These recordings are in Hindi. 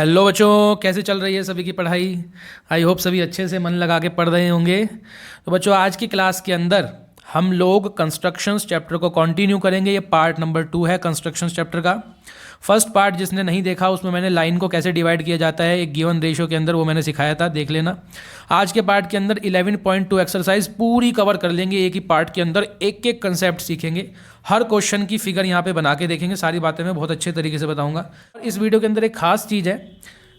हेलो बच्चों, कैसे चल रही है सभी की पढ़ाई। आई होप सभी अच्छे से मन लगा के पढ़ रहे होंगे। तो बच्चों, आज की क्लास के अंदर हम लोग कंस्ट्रक्शंस चैप्टर को कंटिन्यू करेंगे। ये पार्ट नंबर 2 है कंस्ट्रक्शंस चैप्टर का। फर्स्ट पार्ट जिसने नहीं देखा, उसमें मैंने लाइन को कैसे डिवाइड किया जाता है एक गिवन रेशियो के अंदर, वो मैंने सिखाया था, देख लेना। आज के पार्ट के अंदर 11.2 एक्सरसाइज पूरी कवर कर लेंगे। एक ही पार्ट के अंदर एक एक कंसेप्ट सीखेंगे। हर क्वेश्चन की फिगर यहाँ पे बना के देखेंगे। सारी बातें मैं बहुत अच्छे तरीके से बताऊंगा। इस वीडियो के अंदर एक खास चीज़ है,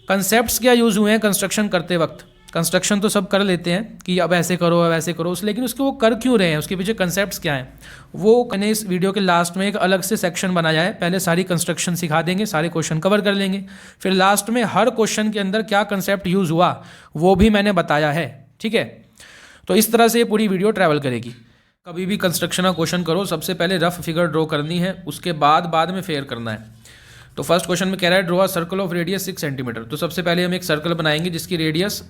कंसेप्ट्स क्या यूज़ हुए हैं कंस्ट्रक्शन करते वक्त। कंस्ट्रक्शन तो सब कर लेते हैं कि अब ऐसे करो अब ऐसे करो, लेकिन उसके वो कर क्यों रहे हैं, उसके पीछे कंसेप्ट्स क्या हैं, वो मैंने इस वीडियो के लास्ट में एक अलग से सेक्शन बनाया है। पहले सारी कंस्ट्रक्शन सिखा देंगे, सारे क्वेश्चन कवर कर लेंगे, फिर लास्ट में हर क्वेश्चन के अंदर क्या कंसेप्ट यूज़ हुआ वो भी मैंने बताया है। ठीक है, तो इस तरह से ये पूरी वीडियो ट्रैवल करेगी। कभी भी कंस्ट्रक्शन का क्वेश्चन करो, सबसे पहले रफ फिगर ड्रॉ करनी है, उसके बाद में फेयर करना है। तो फर्स्ट क्वेश्चन में कह रहा है draw a circle of radius 6 centimetre. तो सबसे पहले हम एक सर्कल बनाएंगे जिसकी रेडियस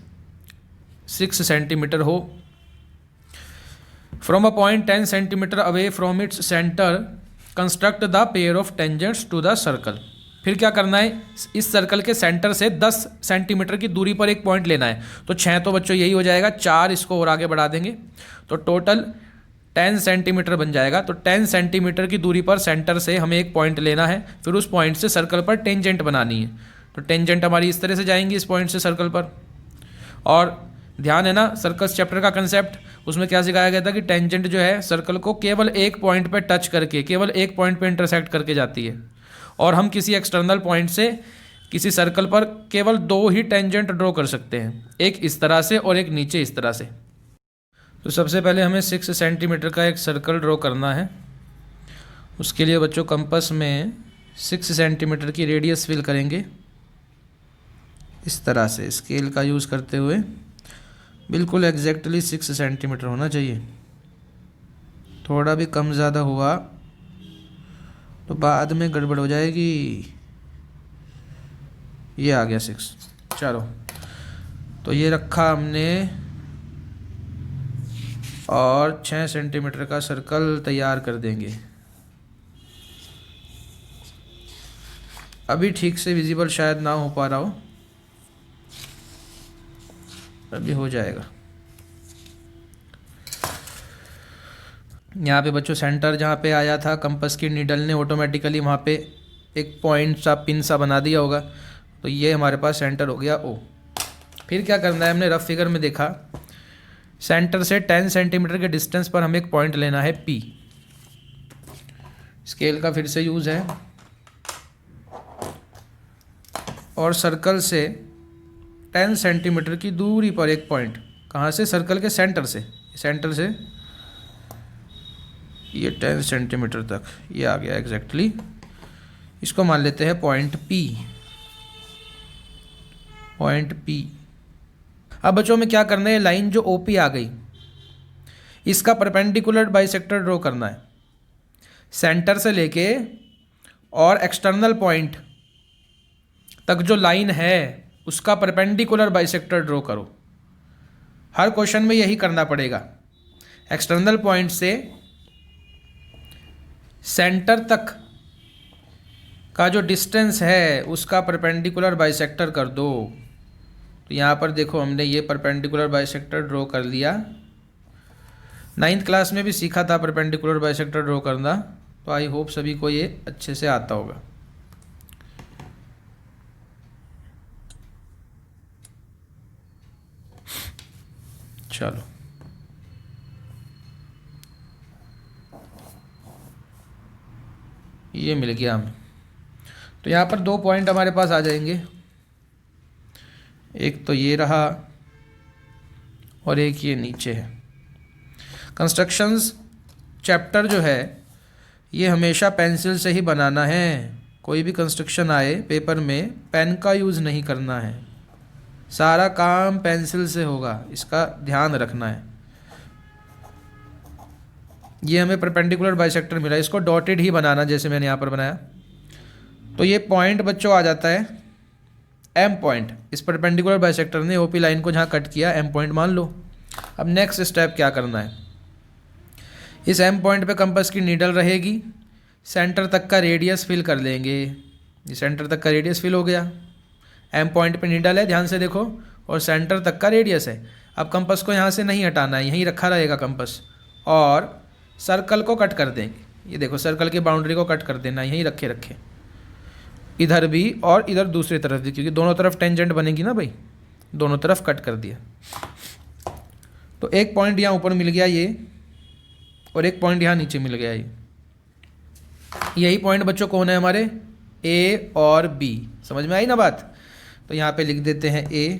6 सेंटीमीटर हो। From a point 10 centimetre away from its centre construct the pair of tangents to the circle. फिर क्या करना है, इस सर्कल के सेंटर से 10 सेंटीमीटर की दूरी पर एक पॉइंट लेना है। तो 6 तो बच्चों यही हो जाएगा, 4 इसको और आगे बढ़ा देंगे तो टोटल 10 सेंटीमीटर बन जाएगा। तो 10 सेंटीमीटर की दूरी पर सेंटर से हमें एक पॉइंट लेना है, फिर उस पॉइंट से सर्कल पर टेंजेंट बनानी है। तो टेंजेंट हमारी इस तरह से जाएंगी इस पॉइंट से सर्कल पर। और ध्यान है ना, सर्कस चैप्टर का कंसेप्ट, उसमें क्या सिखाया गया था कि टेंजेंट जो है सर्कल को केवल एक पॉइंट पर टच करके, केवल एक पॉइंट पर इंटरसेक्ट करके जाती है। और हम किसी एक्सटर्नल पॉइंट से किसी सर्कल पर केवल 2 ही टेंजेंट ड्रॉ कर सकते हैं, एक इस तरह से और एक नीचे इस तरह से। तो सबसे पहले हमें 6 सेंटीमीटर का एक सर्कल ड्रॉ करना है। उसके लिए बच्चों कंपास में 6 सेंटीमीटर की रेडियस फिल करेंगे इस तरह से, स्केल का यूज़ करते हुए। बिल्कुल एग्जैक्टली 6 सेंटीमीटर होना चाहिए। थोड़ा भी कम ज़्यादा हुआ तो बाद में गड़बड़ हो जाएगी। ये आ गया 6। चलो, तो ये रखा हमने और 6 सेंटीमीटर का सर्कल तैयार कर देंगे। अभी ठीक से विजिबल शायद ना हो पा रहा हो, अभी हो जाएगा। यहाँ पे बच्चों सेंटर जहाँ पे आया था कंपास की नीडल ने ऑटोमेटिकली वहाँ पे एक पॉइंट सा पिन सा बना दिया होगा। तो ये हमारे पास सेंटर हो गया ओ। फिर क्या करना है, हमने रफ फिगर में देखा सेंटर से 10 सेंटीमीटर के डिस्टेंस पर हमें एक पॉइंट लेना है P। स्केल का फिर से यूज़ है। और सर्कल से 10 सेंटीमीटर की दूरी पर एक पॉइंट, कहाँ से, सर्कल के सेंटर से, सेंटर से ये 10 सेंटीमीटर तक ये आ गया एग्जैक्टली। इसको मान लेते हैं पॉइंट P। Point P। अब बच्चों में क्या करना है, लाइन जो OP आ गई इसका परपेंडिकुलर बाइसेक्टर ड्रॉ करना है। सेंटर से लेके और एक्सटर्नल पॉइंट तक जो लाइन है उसका परपेंडिकुलर बाइसेक्टर ड्रॉ करो। हर क्वेश्चन में यही करना पड़ेगा। एक्सटर्नल पॉइंट से सेंटर तक का जो डिस्टेंस है उसका परपेंडिकुलर बाइसेक्टर कर दो। तो यहाँ पर देखो हमने ये परपेंडिकुलर बाइसेक्टर ड्रॉ कर लिया। 9th क्लास में भी सीखा था परपेंडिकुलर बाइसेक्टर ड्रॉ करना, तो आई होप सभी को ये अच्छे से आता होगा। चलो, ये मिल गया हमें। तो यहाँ पर 2 पॉइंट हमारे पास आ जाएंगे, एक तो ये रहा और एक ये नीचे है। कंस्ट्रक्शंस चैप्टर जो है ये हमेशा पेंसिल से ही बनाना है। कोई भी कंस्ट्रक्शन आए पेपर में पेन का यूज़ नहीं करना है, सारा काम पेंसिल से होगा, इसका ध्यान रखना है। ये हमें परपेंडिकुलर बाइसेक्टर मिला, इसको डॉटेड ही बनाना जैसे मैंने यहाँ पर बनाया। तो ये पॉइंट बच्चों आ जाता है M पॉइंट। इस परपेंडिकुलर बाइसेक्टर ने OP लाइन को जहाँ कट किया M पॉइंट मान लो। अब नेक्स्ट स्टेप क्या करना है, इस M पॉइंट पे कंपास की नीडल रहेगी, सेंटर तक का रेडियस फिल कर लेंगे। ये सेंटर तक का रेडियस फिल हो गया। एम पॉइंट पे नीडल है, ध्यान से देखो, और सेंटर तक का रेडियस है। अब कंपास को यहाँ से नहीं हटाना है, यहीं रखा रहेगा कंपास, और सर्कल को कट कर देंगे। ये देखो सर्कल की बाउंड्री को कट कर देना, यहीं रखे रखे, इधर भी और इधर दूसरी तरफ भी, क्योंकि दोनों तरफ टेंजेंट बनेगी ना भाई, दोनों तरफ कट कर दिया। तो एक पॉइंट यहाँ ऊपर मिल गया ये, और एक पॉइंट यहाँ नीचे मिल गया ये। यही पॉइंट बच्चों कौन है हमारे, ए और बी। समझ में आई ना बात। तो यहाँ पे लिख देते हैं ए,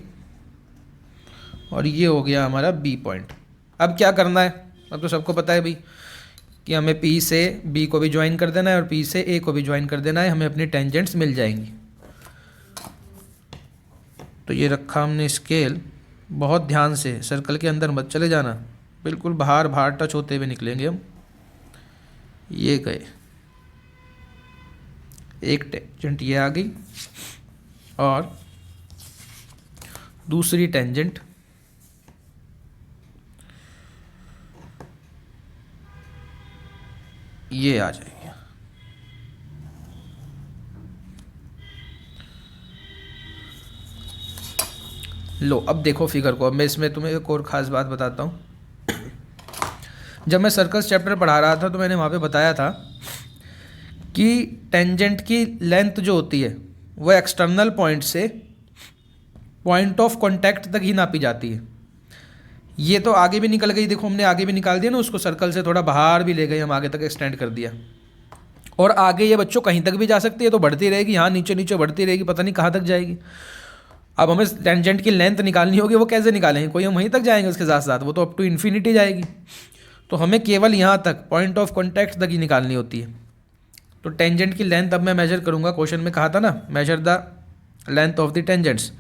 और ये हो गया हमारा बी पॉइंट। अब क्या करना है, अब तो सबको पता है भाई कि हमें पी से बी को भी ज्वाइन कर देना है और पी से ए को भी ज्वाइन कर देना है, हमें अपनी टेंजेंट्स मिल जाएंगी। तो ये रखा हमने स्केल, बहुत ध्यान से, सर्कल के अंदर मत चले जाना, बिल्कुल बाहर बाहर टच होते हुए निकलेंगे हम। ये गए, एक टेंजेंट ये आ गई और दूसरी टेंजेंट ये आ जाएगी। लो अब देखो फिगर को। अब मैं इसमें तुम्हें एक और ख़ास बात बताता हूँ। जब मैं सर्कल्स चैप्टर पढ़ा रहा था तो मैंने वहाँ पे बताया था कि टेंजेंट की लेंथ जो होती है वो एक्सटर्नल पॉइंट से पॉइंट ऑफ कांटेक्ट तक ही नापी जाती है। ये तो आगे भी निकल गई, देखो हमने आगे भी निकाल दिया ना उसको, सर्कल से थोड़ा बाहर भी ले गए हम, आगे तक एक्सटेंड कर दिया। और आगे ये बच्चों कहीं तक भी जा सकती है, तो बढ़ती रहेगी, यहाँ नीचे नीचे बढ़ती रहेगी, पता नहीं कहाँ तक जाएगी। अब हमें टेंजेंट की लेंथ निकालनी होगी, वो कैसे निकालेंगे, कोई हम वहीं तक जाएंगे उसके साथ साथ, वो तो अप टू इन्फिनिटी जाएगी। तो हमें केवल यहाँ तक पॉइंट ऑफ कॉन्टैक्ट तक ही निकालनी होती है। तो टेंजेंट की लेंथ अब मैं मेजर करूँगा, क्वेश्चन में कहा था ना measure the length of the tangents.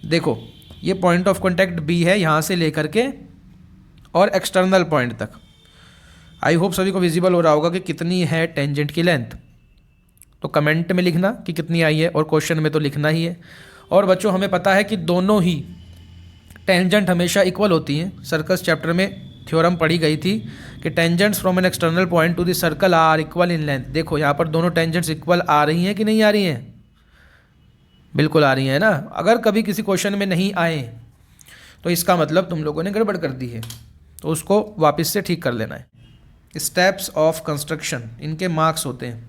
देखो ये पॉइंट ऑफ कॉन्टैक्ट बी है, यहाँ से लेकर के और एक्सटर्नल पॉइंट तक। आई होप सभी को विजिबल हो रहा होगा कि कितनी है टेंजेंट की लेंथ। तो कमेंट में लिखना कि कितनी आई है, और क्वेश्चन में तो लिखना ही है। और बच्चों हमें पता है कि दोनों ही टेंजेंट हमेशा इक्वल होती हैं। सर्कल्स चैप्टर में थ्योरम पढ़ी गई थी कि tangents from an external point to the circle are equal in length. देखो यहाँ पर दोनों टेंजेंट्स इक्वल आ रही हैं कि नहीं आ रही हैं, बिल्कुल आ रही हैं ना। अगर कभी किसी क्वेश्चन में नहीं आए तो इसका मतलब तुम लोगों ने गड़बड़ कर दी है, तो उसको वापस से ठीक कर लेना है। स्टेप्स ऑफ कंस्ट्रक्शन, इनके मार्क्स होते हैं,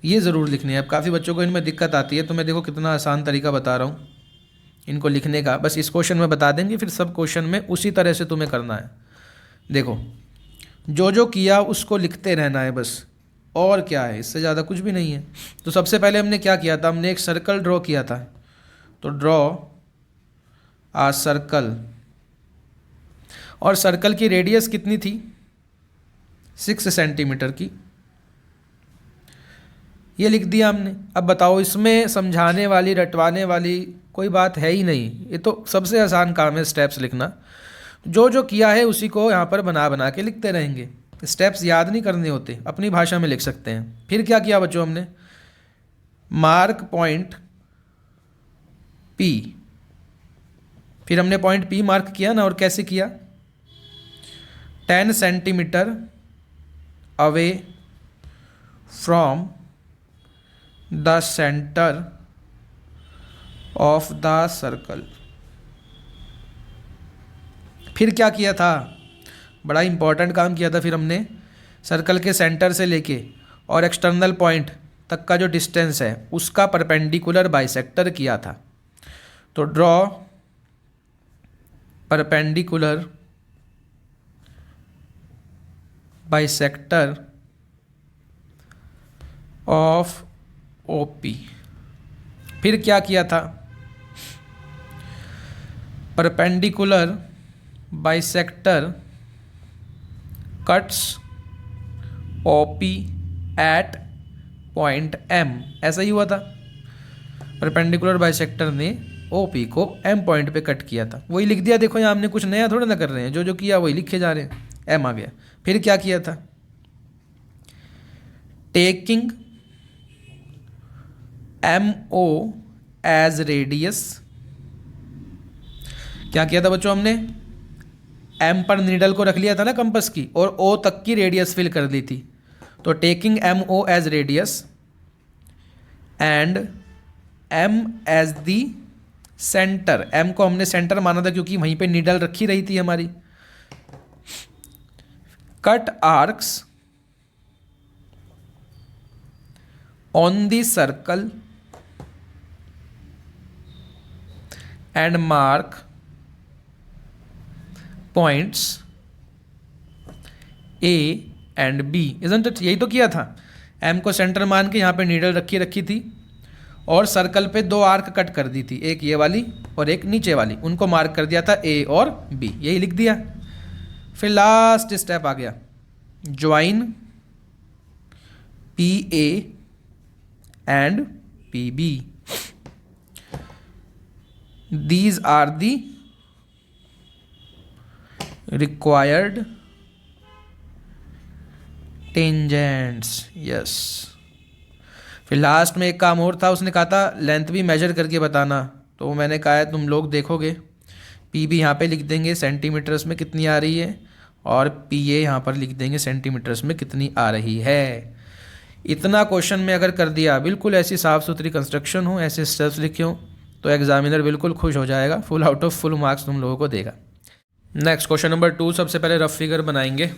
ये ज़रूर लिखने हैं। अब काफ़ी बच्चों को इनमें दिक्कत आती है, तो मैं देखो कितना आसान तरीका बता रहा हूँ इनको लिखने का। बस इस क्वेश्चन में बता देंगे, फिर सब क्वेश्चन में उसी तरह से तुम्हें करना है। देखो जो जो किया उसको लिखते रहना है बस, और क्या है, इससे ज़्यादा कुछ भी नहीं है। तो सबसे पहले हमने क्या किया था, हमने एक सर्कल ड्रॉ किया था। तो ड्रॉ आ सर्कल, और सर्कल की रेडियस कितनी थी, 6 सेंटीमीटर की, ये लिख दिया हमने। अब बताओ इसमें समझाने वाली रटवाने वाली कोई बात है ही नहीं, ये तो सबसे आसान काम है स्टेप्स लिखना। जो जो किया है उसी को यहाँ पर बना बना के लिखते रहेंगे, स्टेप्स याद नहीं करने होते, अपनी भाषा में लिख सकते हैं। फिर क्या किया बच्चों हमने, मार्क पॉइंट पी, फिर हमने पॉइंट पी मार्क किया ना, और कैसे किया, 10 centimetre away from the centre of the circle. फिर क्या किया था, बड़ा इंपॉर्टेंट काम किया था। फिर हमने सर्कल के सेंटर से लेके और एक्सटर्नल पॉइंट तक का जो डिस्टेंस है उसका परपेंडिकुलर बाइसेक्टर किया था। तो draw perpendicular bisector of O P. फिर क्या किया था, perpendicular bisector cuts O P at point M. ऐसा ही हुआ था, परपेंडिकुलर बाइसेक्टर ने ओपी को एम पॉइंट पे कट किया था, वही लिख दिया। देखो यहाँ हमने कुछ नया थोड़ा ना कर रहे हैं, जो जो किया वही लिखे जा रहे हैं, एम आ गया। फिर क्या किया था, taking M O as radius. क्या किया था बच्चों, हमने एम पर नीडल को रख लिया था ना कंपास की, और ओ तक की रेडियस फिल कर दी थी। तो taking M O as radius and M as the centre, M को हमने सेंटर माना था क्योंकि वहीं पे नीडल रखी रही थी हमारी। Cut arcs on the circle and mark points A and B, isn't it? यही तो किया था, एम को सेंटर मान के यहाँ पे नीडल रखी थी और सर्कल पे दो आर्क कट कर दी थी, एक ये वाली और एक नीचे वाली, उनको मार्क कर दिया था ए और बी, यही लिख दिया। फिर लास्ट स्टेप आ गया, join P A and P B, these are the required tangents, yes. फिर लास्ट में एक काम और था, उसने कहा था लेंथ भी मेजर करके बताना, तो मैंने कहा है तुम लोग देखोगे, पी भी यहाँ पे लिख देंगे सेंटीमीटर्स में कितनी आ रही है, और पी ए यहाँ पर लिख देंगे सेंटीमीटर्स में कितनी आ रही है। इतना क्वेश्चन में अगर कर दिया, बिल्कुल ऐसी साफ़ सुथरी कंस्ट्रक्शन हो, ऐसे स्टेप्स लिखे हो, तो एग्जामिनर बिल्कुल खुश हो जाएगा, full out of full marks तुम लोगों को देगा। नेक्स्ट क्वेश्चन नंबर 2, सबसे पहले रफ फिगर बनाएंगे।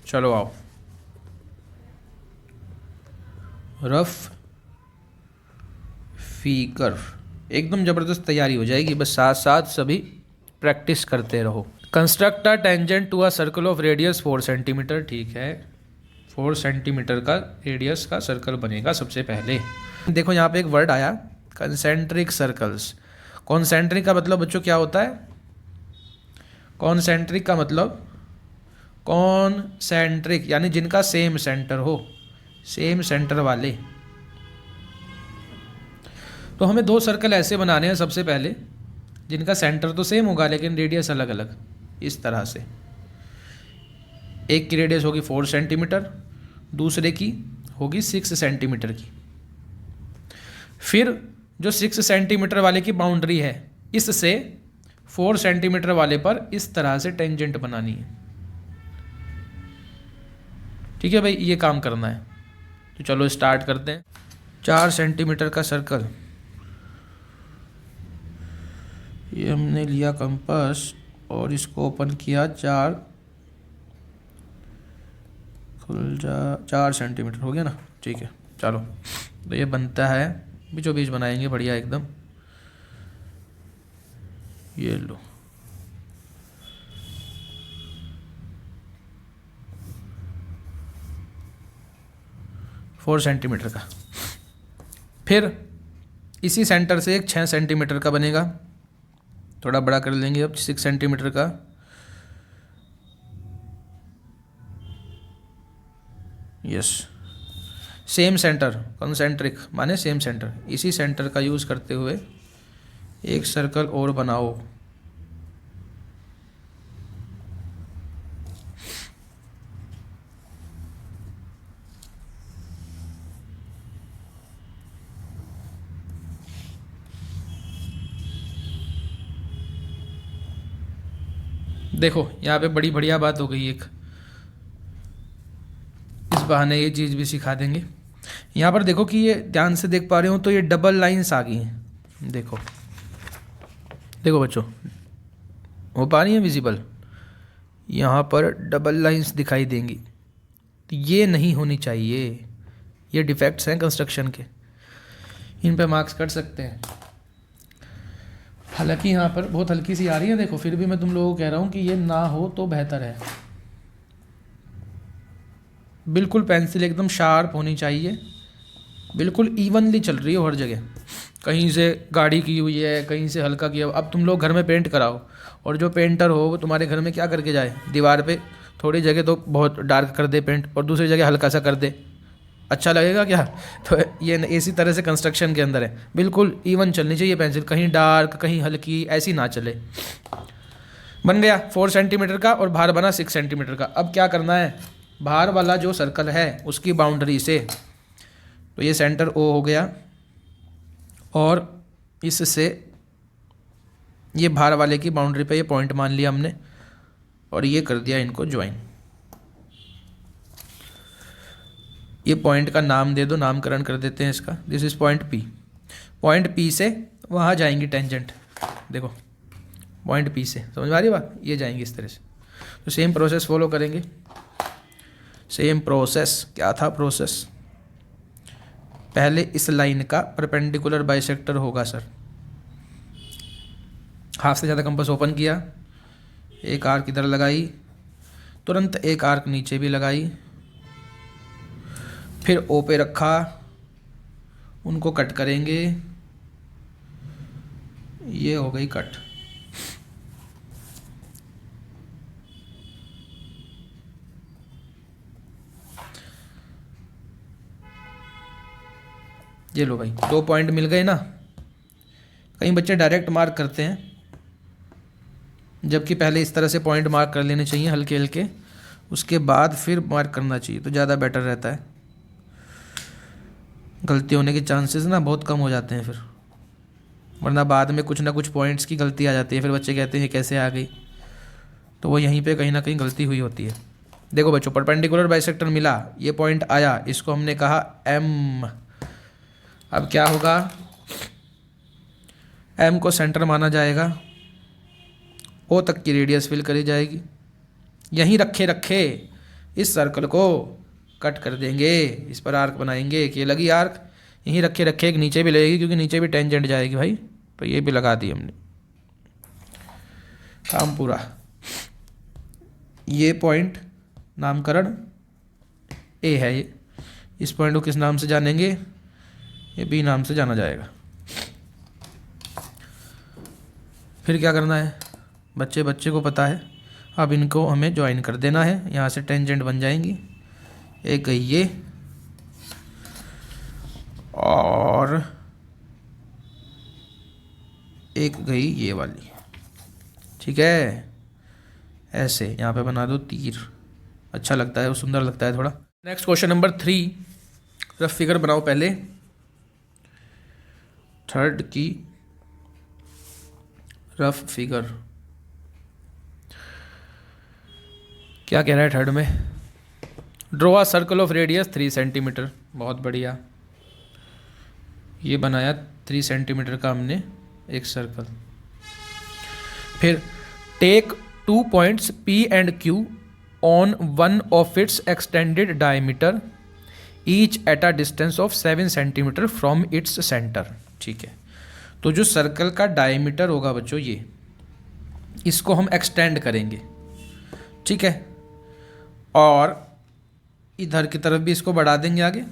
चलो आओ, रफ फिगर, एकदम ज़बरदस्त तैयारी हो जाएगी, बस साथ साथ सभी प्रैक्टिस करते रहो। Construct a tangent to a circle of radius 4 centimetre, ठीक है, 4 सेंटीमीटर का रेडियस का सर्कल बनेगा। सबसे पहले देखो यहाँ पे एक वर्ड आया, कंसेंट्रिक सर्कल्स। कॉन्सेंट्रिक का मतलब बच्चों क्या होता है? कॉन्सेंट्रिक का मतलब कॉन्सेंट्रिक यानी जिनका सेम सेंटर हो, सेम सेंटर वाले। तो हमें 2 सर्कल ऐसे बनाने हैं सबसे पहले, जिनका सेंटर तो सेम होगा लेकिन रेडियस अलग अलग, इस तरह से। एक की रेडियस होगी 4 सेंटीमीटर, दूसरे की होगी 6 सेंटीमीटर की। फिर जो 6 सेंटीमीटर वाले की बाउंड्री है, इससे 4 सेंटीमीटर वाले पर इस तरह से टेंजेंट बनानी है। ठीक है भाई, ये काम करना है। तो चलो स्टार्ट करते हैं। 4 सेंटीमीटर का सर्कल, ये हमने लिया कंपास और इसको ओपन किया, 4 सेंटीमीटर हो गया ना, ठीक है। चलो तो ये बनता है, बीचों बीच बनाएंगे बढ़िया एकदम। ये लो, फोर सेंटीमीटर का। फिर इसी सेंटर से एक 6 सेंटीमीटर का बनेगा, थोड़ा बड़ा कर लेंगे अब, 6 सेंटीमीटर का। यस, सेम सेंटर, कंसेंट्रिक माने सेम सेंटर, इसी सेंटर का यूज़ करते हुए एक सर्कल और बनाओ। देखो यहाँ पे बड़ी बढ़िया बात हो गई एक, इस बहाने ये चीज़ भी सिखा देंगे। यहाँ पर देखो कि ये ध्यान से देख पा रहे हो तो ये डबल लाइंस आ गई हैं। देखो देखो बच्चों, हो पा रही है विजिबल? यहाँ पर डबल लाइंस दिखाई देंगी, तो ये नहीं होनी चाहिए, ये डिफेक्ट्स हैं कंस्ट्रक्शन के, इन पे मार्क्स कट सकते हैं। हालांकि यहाँ पर बहुत हल्की सी आ रही है देखो, फिर भी मैं तुम लोगों को कह रहा हूँ कि ये ना हो तो बेहतर है। बिल्कुल पेंसिल एकदम शार्प होनी चाहिए, बिल्कुल इवनली चल रही हो हर जगह, कहीं से गाढ़ी की हुई है, कहीं से हल्का किया। अब तुम लोग घर में पेंट कराओ और जो पेंटर हो वो तुम्हारे घर में क्या करके जाए, दीवार पे थोड़ी जगह तो बहुत डार्क कर दे पेंट और दूसरी जगह हल्का सा कर दे, अच्छा लगेगा क्या? तो ये इसी तरह से कंस्ट्रक्शन के अंदर है, बिल्कुल इवन चलनी चाहिए पेंसिल, कहीं डार्क कहीं हल्की ऐसी ना चले। बन गया 4 सेंटीमीटर का और बाहर बना 6 सेंटीमीटर का। अब क्या करना है, बाहर वाला जो सर्कल है उसकी बाउंड्री से, तो ये सेंटर ओ हो गया और इससे ये बाहर वाले की बाउंड्री पे ये पॉइंट मान लिया हमने और ये कर दिया इनको ज्वाइन। ये पॉइंट का नाम दे दो, नामकरण कर देते हैं इसका, this is point P. Point P से वहाँ जाएंगी टेंजेंट, देखो पॉइंट पी से, समझ में आ रही बात, ये जाएंगी इस तरह से। तो सेम प्रोसेस फॉलो करेंगे, सेम प्रोसेस। क्या था प्रोसेस, पहले इस लाइन का परपेंडिकुलर बाइसेक्टर होगा सर, हाफ से ज़्यादा कंपास ओपन किया, एक आर्क इधर लगाई, तुरंत एक आर्क नीचे भी लगाई, फिर ओ पे रखा, उनको कट करेंगे, ये हो गई कट। ये लो भाई, 2 पॉइंट मिल गए ना। कई बच्चे डायरेक्ट मार्क करते हैं, जबकि पहले इस तरह से पॉइंट मार्क कर लेने चाहिए हल्के हल्के, उसके बाद फिर मार्क करना चाहिए, तो ज़्यादा बेटर रहता है। गलती होने के चांसेस ना बहुत कम हो जाते हैं फिर, वरना बाद में कुछ ना कुछ पॉइंट्स की गलती आ जाती है, फिर बच्चे कहते हैं कैसे आ गई, तो वो यहीं पे कहीं ना कहीं गलती हुई होती है। देखो बच्चों, परपेंडिकुलर बाइसेक्टर मिला, ये पॉइंट आया, इसको हमने कहा एम। अब क्या होगा, एम को सेंटर माना जाएगा, ओ तक की रेडियस फिल करी जाएगी, यहीं रखे रखे इस सर्कल को कट कर देंगे, इस पर आर्क बनाएंगे, एक ये लगी आर्क, यहीं रखे रखे एक नीचे भी लगेगी, क्योंकि नीचे भी टेंजेंट जाएगी भाई, तो ये भी लगा दी हमने, काम पूरा। ये पॉइंट नामकरण ए है, ये इस पॉइंट को किस नाम से जानेंगे, ये बी नाम से जाना जाएगा। फिर क्या करना है, बच्चे बच्चे को पता है, अब इनको हमें ज्वाइन कर देना है, यहाँ से टेंजेंट बन जाएंगी, एक गई ये और एक गई ये वाली, ठीक है। ऐसे यहाँ पे बना दो तीर, अच्छा लगता है, वो सुंदर लगता है थोड़ा। Next question number 3, rough figure बनाओ पहले, थर्ड की रफ फिगर। क्या कह रहा है थर्ड में, draw a circle of radius 3 centimetre, बहुत बढ़िया, ये बनाया 3 सेंटीमीटर का हमने एक सर्कल। फिर take 2 points P and Q on one of its extended diameter, each at a distance of 7 centimetre from its centre, ठीक है। तो जो सर्कल का डायमीटर होगा बच्चों, ये इसको हम एक्सटेंड करेंगे, ठीक है, और इधर की तरफ भी इसको बढ़ा देंगे आगे,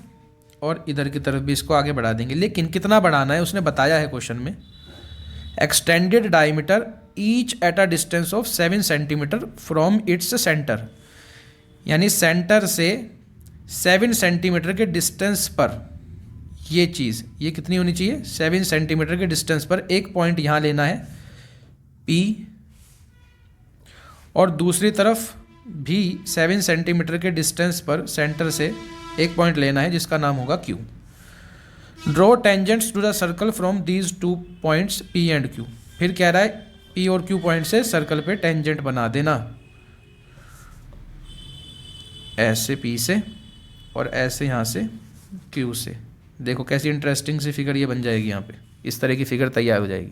और इधर की तरफ भी इसको आगे बढ़ा देंगे। लेकिन कितना बढ़ाना है उसने बताया है क्वेश्चन में, extended diameter each at a distance of 7 centimetre from its centre, यानी सेंटर से 7 सेंटीमीटर के डिस्टेंस पर ये चीज़, ये कितनी होनी चाहिए, 7 सेंटीमीटर के डिस्टेंस पर एक पॉइंट यहाँ लेना है P, और दूसरी तरफ भी 7 सेंटीमीटर के डिस्टेंस पर सेंटर से एक पॉइंट लेना है जिसका नाम होगा Q। Draw tangents to the circle from these 2 points P and Q। फिर कह रहा है P और Q पॉइंट से सर्कल पे टेंजेंट बना देना, ऐसे P से और ऐसे यहाँ से Q से। देखो कैसी इंटरेस्टिंग सी फिगर ये बन जाएगी, यहाँ पे इस तरह की फिगर तैयार हो जाएगी।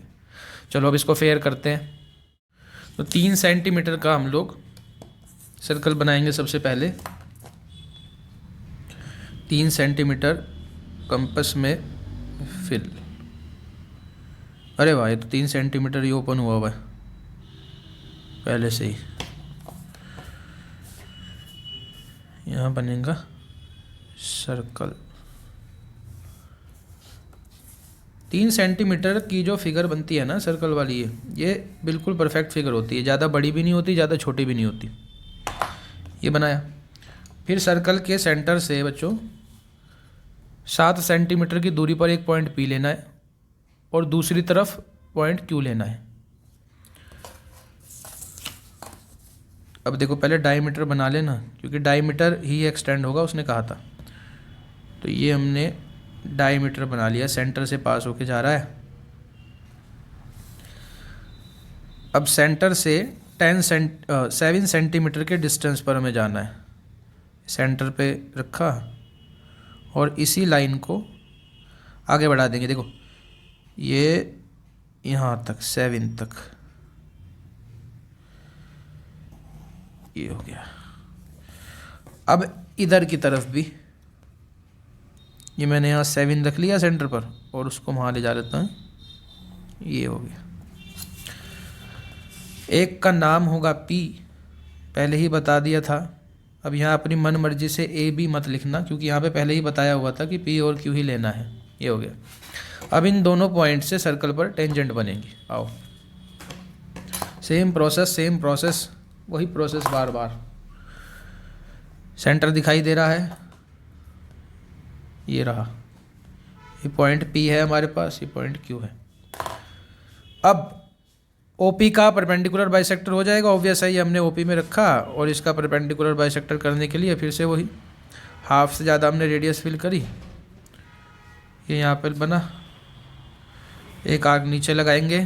चलो अब इसको फेयर करते हैं। तो 3 सेंटीमीटर का हम लोग सर्कल बनाएंगे सबसे पहले, 3 सेंटीमीटर कंपास में फिल। अरे वाह, ये तो 3 सेंटीमीटर ही ओपन हुआ हुआ है पहले से ही। यहाँ बनेगा सर्कल। 3 सेंटीमीटर की जो फिगर बनती है ना सर्कल वाली, ये बिल्कुल परफेक्ट फिगर होती है, ज़्यादा बड़ी भी नहीं होती, ज़्यादा छोटी भी नहीं होती। ये बनाया। फिर सर्कल के सेंटर से बच्चों 7 सेंटीमीटर की दूरी पर एक पॉइंट P लेना है और दूसरी तरफ पॉइंट Q लेना है। अब देखो पहले डायमीटर बना लेना, क्योंकि डायमीटर ही एक्सटेंड होगा उसने कहा था। तो ये हमने डायमीटर बना लिया, सेंटर से पास होके जा रहा है। अब सेंटर से 7 सेंटीमीटर के डिस्टेंस पर हमें जाना है। सेंटर पे रखा और इसी लाइन को आगे बढ़ा देंगे। देखो ये यहाँ तक 7 तक, ये हो गया। अब इधर की तरफ भी ये मैंने यहाँ 7 रख लिया सेंटर पर और उसको वहाँ ले जा लेता हूँ, ये हो गया। एक का नाम होगा P, पहले ही बता दिया था। अब यहाँ अपनी मन मर्जी से A B मत लिखना, क्योंकि यहाँ पे पहले ही बताया हुआ था कि P और Q ही लेना है। ये हो गया। अब इन दोनों पॉइंट से सर्कल पर टेंजेंट बनेंगी। आओ, सेम प्रोसेस, वही प्रोसेस बार बार। सेंटर दिखाई दे रहा है, ये रहा, ये पॉइंट P है हमारे पास, ये पॉइंट Q है। अब OP का परपेंडिकुलर बाइसेक्टर हो जाएगा, ऑब्वियस है, ये हमने OP में रखा, और इसका परपेंडिकुलर बाइसेक्टर करने के लिए फिर से वही हाफ से ज़्यादा हमने रेडियस फिल करी, ये यहाँ पर बना। एक आर्क नीचे लगाएंगे,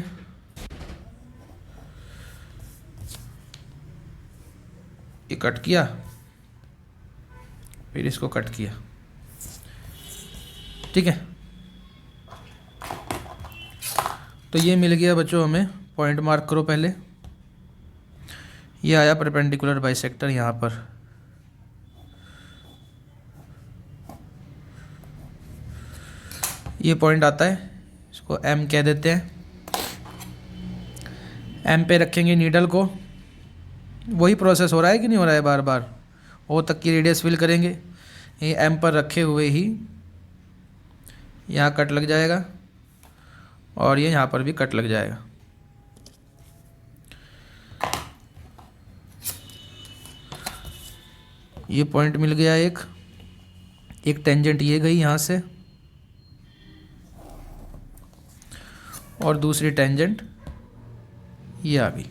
ये कट किया, फिर इसको कट किया, ठीक है। तो ये मिल गया बच्चों हमें, पॉइंट मार्क करो पहले। ये आया परपेंडिकुलर बाइसेक्टर यहाँ पर। ये पॉइंट आता है, इसको M कह देते हैं। M पे रखेंगे नीडल को, वही प्रोसेस हो रहा है कि नहीं हो रहा है, बार बार O तक की रेडियस फिल करेंगे। ये M पर रखे हुए ही यहाँ कट लग जाएगा और ये यहाँ पर भी कट लग जाएगा। ये पॉइंट मिल गया एक टेंजेंट ये गई यहाँ से, और दूसरी टेंजेंट ये आ गई।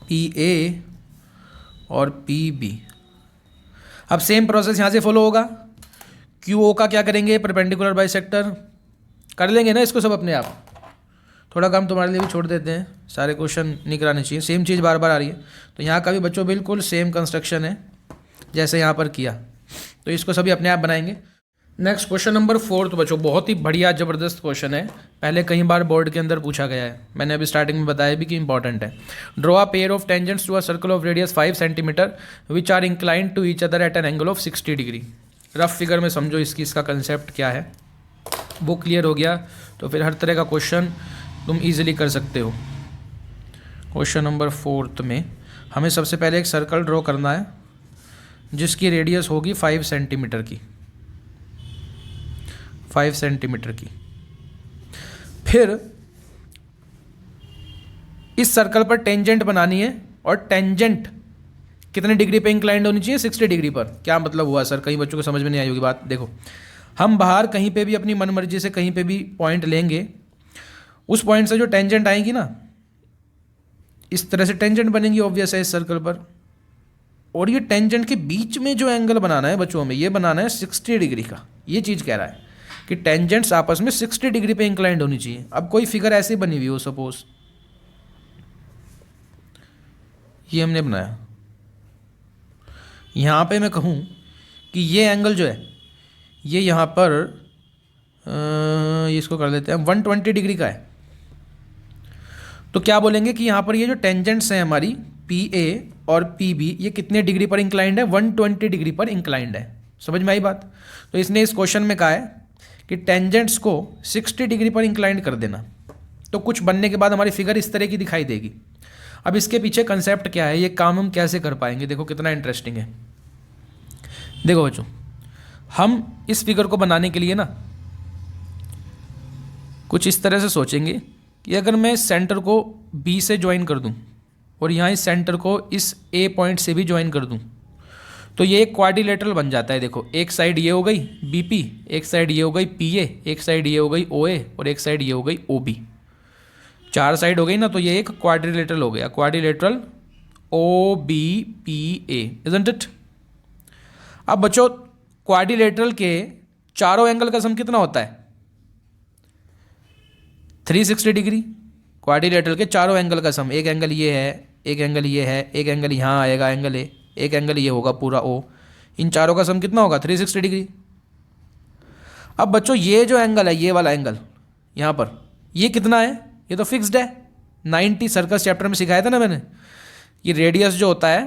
PA और PB। अब सेम प्रोसेस यहाँ से फॉलो होगा। QO का क्या करेंगे, परपेंडिकुलर बाइसेक्टर कर लेंगे ना इसको सब अपने आप। थोड़ा काम तुम्हारे लिए भी छोड़ देते हैं, सारे क्वेश्चन नहीं कराने चाहिए, सेम चीज़ बार बार आ रही है। तो यहाँ का भी बच्चों बिल्कुल सेम कंस्ट्रक्शन है जैसे यहाँ पर किया, तो इसको सभी अपने आप बनाएंगे। नेक्स्ट क्वेश्चन नंबर 4 तो बच्चों बहुत ही बढ़िया ज़बरदस्त क्वेश्चन है, पहले कई बार बोर्ड के अंदर पूछा गया है, मैंने अभी स्टार्टिंग में बताया भी कि इंपॉर्टेंट है। Draw a pair of tangents to a circle of radius 5 centimetre which are inclined to each other at an angle of 60 degree. Rough figure में समझो इसका कंसेप्ट क्या है, वो क्लियर हो गया तो फिर हर तरह का क्वेश्चन तुम ईजिली कर सकते हो। क्वेश्चन नंबर 4 में हमें सबसे पहले एक सर्कल ड्रॉ करना है जिसकी रेडियस होगी 5 सेंटीमीटर की, 5 सेंटीमीटर की। फिर इस सर्कल पर टेंजेंट बनानी है, और टेंजेंट कितने डिग्री पे इंक्लाइंड होनी चाहिए, 60 डिग्री पर। क्या मतलब हुआ सर, कई बच्चों को समझ में नहीं आई होगी बात। देखो, हम बाहर कहीं पे भी अपनी मनमर्जी से कहीं पे भी पॉइंट लेंगे, उस पॉइंट से जो टेंजेंट आएगी ना, इस तरह से टेंजेंट बनेंगी ऑब्वियस है इस सर्कल पर, और ये टेंजेंट के बीच में जो एंगल बनाना है बच्चों में, ये बनाना है 60 डिग्री का। ये चीज़ कह रहा है कि टेंजेंट्स आपस में 60 डिग्री पे इंक्लाइंड होनी चाहिए। अब कोई फिगर ऐसी बनी हुई हो, सपोज ये हमने बनाया, यहाँ पे मैं कहूँ कि ये एंगल जो है ये यहाँ पर इसको कर देते हैं 120 डिग्री का है, तो क्या बोलेंगे कि यहाँ पर ये जो टेंजेंट्स हैं हमारी PA और PB, ये कितने डिग्री पर इंक्लाइंड है, 120 डिग्री पर इंक्लाइंड है। समझ में आई बात। तो इसने इस क्वेश्चन में कहा है कि टेंजेंट्स को 60 डिग्री पर इंक्लाइंड कर देना, तो कुछ बनने के बाद हमारी फिगर इस तरह की दिखाई देगी। अब इसके पीछे कंसेप्ट क्या है, ये काम हम कैसे कर पाएंगे, देखो कितना इंटरेस्टिंग है। देखो बच्चों, हम इस फिगर को बनाने के लिए ना कुछ इस तरह से सोचेंगे कि अगर मैं सेंटर को B से ज्वाइन कर दूं और यहाँ इस सेंटर को इस A पॉइंट से भी ज्वाइन कर दूं, तो ये एक क्वाड्रिलेटरल बन जाता है। देखो, एक साइड ये हो गई BP, एक साइड ये हो गई PA, एक साइड ये हो गई OA और एक साइड ये हो गई OB। 4 साइड हो गई ना, तो ये एक क्वाड्रिलेटरल हो गया, क्वाड्रिलेटरल OBPA, इजंट इट। अब बच्चों, क्वाड्रिलेटरल के चारों एंगल का सम कितना होता है, 360 डिग्री। क्वाड्रिलेटरल के चारों एंगल का सम, एक एंगल ये है, एक एंगल ये है, एक एंगल यहाँ आएगा एंगल A, एक एंगल ये होगा पूरा O, इन चारों का सम कितना होगा 360 डिग्री। अब बच्चों ये जो एंगल है, ये वाला एंगल यहाँ पर, ये कितना है, ये तो फिक्स्ड है 90। सर्कस चैप्टर में सिखाया था ना मैंने, ये रेडियस जो होता है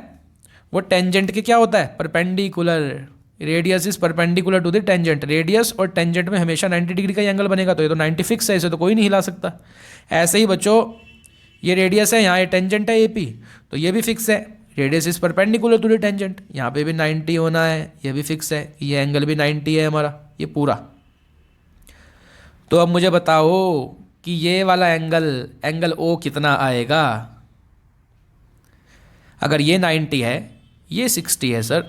वो टेंजेंट के क्या होता है, perpendicular. Radius is perpendicular to the tangent. Radius और टेंजेंट में हमेशा 90 डिग्री का एंगल बनेगा, तो ये तो 90 फिक्स है, इसे तो कोई नहीं हिला सकता। ऐसे ही बच्चों ये रेडियस है, यहाँ ये टेंजेंट है AP, तो ये भी फिक्स है, radius is perpendicular to the tangent. यहाँ पे भी 90 होना है, ये भी फिक्स है, ये एंगल भी 90 है हमारा, ये पूरा। तो अब मुझे बताओ कि ये वाला एंगल O कितना आएगा। अगर ये 90 है, ये 60 है सर,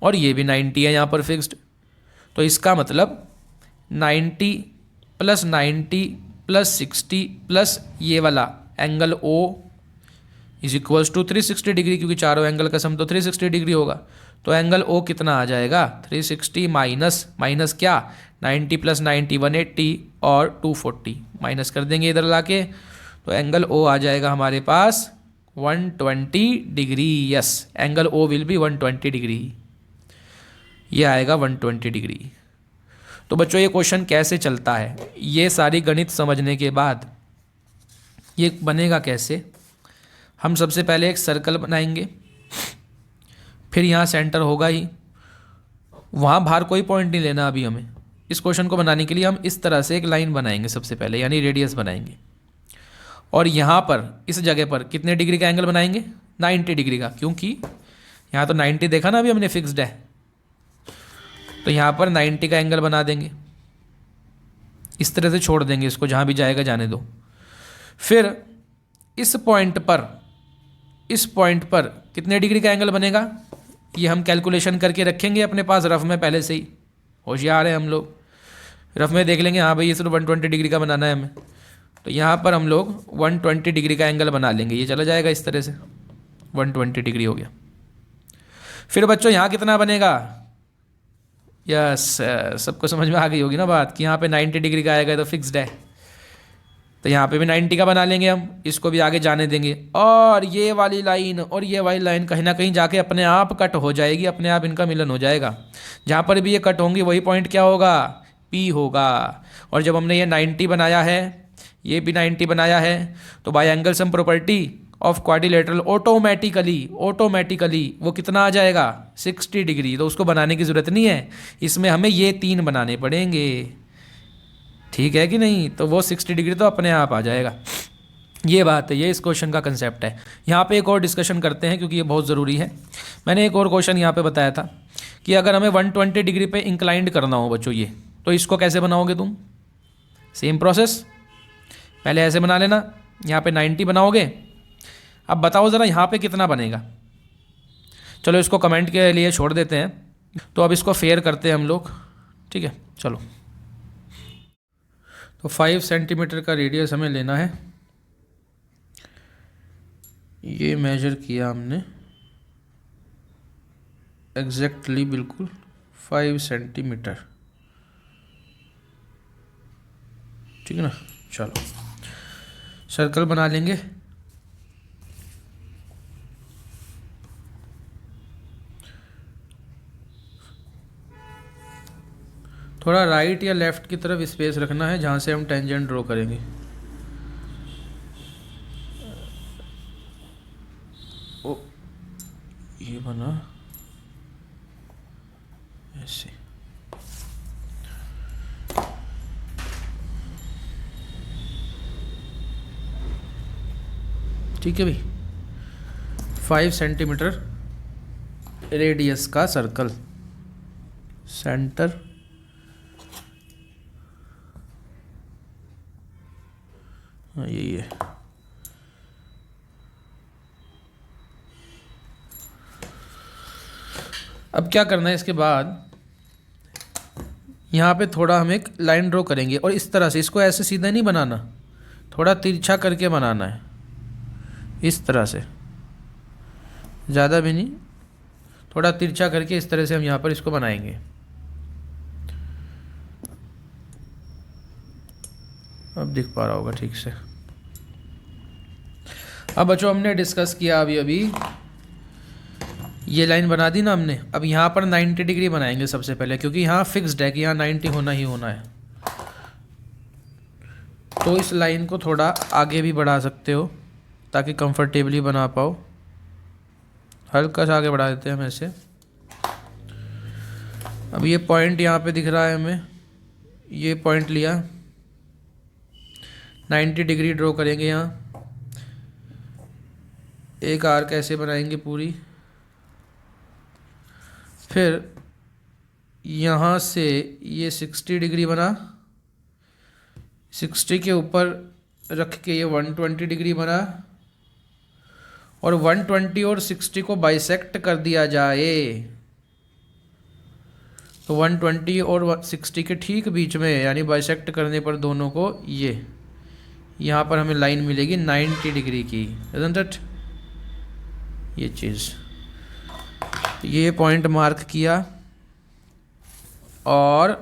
और ये भी 90 है यहाँ पर फिक्स्ड, तो इसका मतलब 90 + 90 + 60 प्लस ये वाला angle O is equals to 360 degree, क्योंकि चारों एंगल का सम तो 360 डिग्री होगा। तो एंगल O कितना आ जाएगा, 360 माइनस क्या, 90 + 90 180 और 240 माइनस कर देंगे इधर लाके, तो एंगल O आ जाएगा हमारे पास 120 degree. Yes, angle O will be 120 degree, ये आएगा 120 डिग्री। तो बच्चों ये क्वेश्चन कैसे चलता है, ये सारी गणित समझने के बाद ये बनेगा कैसे। हम सबसे पहले एक सर्कल बनाएंगे, फिर यहाँ सेंटर होगा ही, वहाँ बाहर कोई पॉइंट नहीं लेना अभी हमें। इस क्वेश्चन को बनाने के लिए हम इस तरह से एक लाइन बनाएंगे सबसे पहले, यानी रेडियस बनाएंगे, और यहाँ पर इस जगह पर कितने डिग्री का एंगल बनाएंगे, 90 डिग्री का, क्योंकि यहाँ तो 90 देखा ना अभी हमने फिक्स्ड है, तो यहाँ पर 90 का एंगल बना देंगे। इस तरह से छोड़ देंगे इसको, जहाँ भी जाएगा जाने दो। फिर इस पॉइंट पर कितने डिग्री का एंगल बनेगा, ये हम कैलकुलेशन करके रखेंगे अपने पास रफ में, पहले से ही होशियार है हम लोग, रफ में देख लेंगे, हाँ भाई ये सिर्फ 120 डिग्री का बनाना है हमें, तो यहाँ पर हम लोग 120 डिग्री का एंगल बना लेंगे। ये चला जाएगा इस तरह से, 120 डिग्री हो गया। फिर बच्चों यहाँ कितना बनेगा, यस सबको समझ में आ गई होगी ना बात, कि यहाँ पे 90 डिग्री का आएगा, तो फिक्स्ड है, तो यहाँ पे भी 90 का बना लेंगे हम, इसको भी आगे जाने देंगे। और ये वाली लाइन और ये वाली लाइन कहीं ना कहीं जाके अपने आप कट हो जाएगी, अपने आप इनका मिलन हो जाएगा। जहाँ पर भी ये कट होंगी वही पॉइंट क्या होगा, P होगा। और जब हमने ये 90 बनाया है, ये भी 90 बनाया है, तो bye angle sum property of quadrilateral automatically वो कितना आ जाएगा, 60 डिग्री। तो उसको बनाने की ज़रूरत नहीं है, इसमें हमें ये 3 बनाने पड़ेंगे, ठीक है कि नहीं। तो वो 60 डिग्री तो अपने आप आ जाएगा। ये बात है, ये इस क्वेश्चन का कंसेप्ट है। यहाँ पे एक और डिस्कशन करते हैं, क्योंकि ये बहुत ज़रूरी है। मैंने एक और क्वेश्चन यहाँ पे बताया था कि अगर हमें 120 डिग्री पे इंक्लाइंड करना हो बच्चों ये, तो इसको कैसे बनाओगे तुम, सेम प्रोसेस, पहले ऐसे बना लेना, यहाँ पे 90 बनाओगे। अब बताओ ज़रा यहाँ पे कितना बनेगा, चलो इसको कमेंट के लिए छोड़ देते हैं। तो अब इसको फेयर करते हैं हम लोग, ठीक है। चलो, तो 5 सेंटीमीटर का रेडियस हमें लेना है, ये मेजर किया हमने एग्जैक्टली, बिल्कुल 5 सेंटीमीटर, ठीक है ना। चलो सर्कल बना लेंगे। थोड़ा राइट या लेफ़्ट की तरफ स्पेस रखना है जहाँ से हम टेंजेंट ड्रॉ करेंगे। ओ ये बना ऐसे, ठीक है भाई। 5 सेंटीमीटर रेडियस का सर्कल, सेंटर यही है। अब क्या करना है, इसके बाद यहाँ पे थोड़ा हम एक लाइन ड्रॉ करेंगे, और इस तरह से, इसको ऐसे सीधा नहीं बनाना, थोड़ा तिरछा करके बनाना है, इस तरह से, ज़्यादा भी नहीं, थोड़ा तिरछा करके इस तरह से हम यहाँ पर इसको बनाएंगे। अब दिख पा रहा होगा ठीक से। अब बच्चों हमने डिस्कस किया अभी ये लाइन बना दी ना हमने। अब यहाँ पर 90 डिग्री बनाएंगे सबसे पहले, क्योंकि यहाँ फिक्स्ड है कि यहाँ 90 होना ही होना है। तो इस लाइन को थोड़ा आगे भी बढ़ा सकते हो ताकि कंफर्टेबली बना पाओ। हल्का सा आगे बढ़ा देते हैं हम ऐसे। अब ये पॉइंट यहाँ पे दिख रहा है हमें, ये पॉइंट लिया, 90 डिग्री ड्रॉ करेंगे यहाँ। एक आर्क ऐसे बनाएंगे पूरी, फिर यहाँ से ये 60 डिग्री बना, 60 के ऊपर रख के ये 120 डिग्री बना, और 120 और 60 को बाइसेक्ट कर दिया जाए। तो 120 और 60 के ठीक बीच में, यानी बाइसेक्ट करने पर दोनों को ये यहाँ पर हमें लाइन मिलेगी 90 डिग्री की, isn't it? ये चीज़, ये पॉइंट मार्क किया और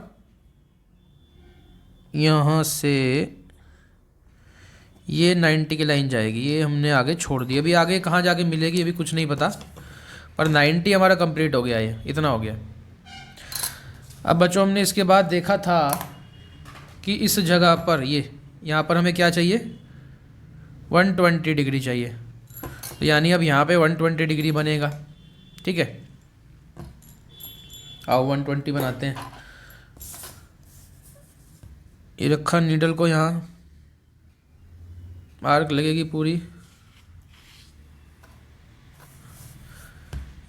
यहाँ से ये 90 की लाइन जाएगी, ये हमने आगे छोड़ दी। अभी आगे कहाँ जाके मिलेगी ये भी कुछ नहीं पता, पर 90 हमारा कंप्लीट हो गया, ये इतना हो गया। अब बच्चों हमने इसके बाद देखा था कि इस जगह पर ये यहाँ पर हमें क्या चाहिए, 120 डिग्री चाहिए। तो यानी अब यहाँ पे 120 डिग्री बनेगा, ठीक है। आओ 120 बनाते हैं। ये रखा नीडल को, यहाँ आर्क लगेगी पूरी।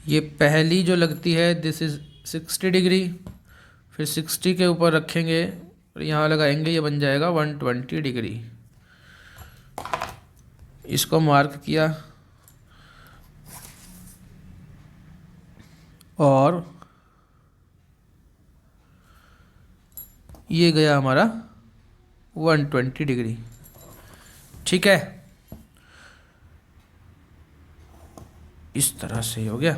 ये पहली जो लगती है दिस इज़ 60 डिग्री, फिर 60 के ऊपर रखेंगे और यहाँ लगाएंगे, ये बन जाएगा 120 डिग्री। इसको मार्क किया और ये गया हमारा 120 डिग्री, ठीक है। इस तरह से हो गया।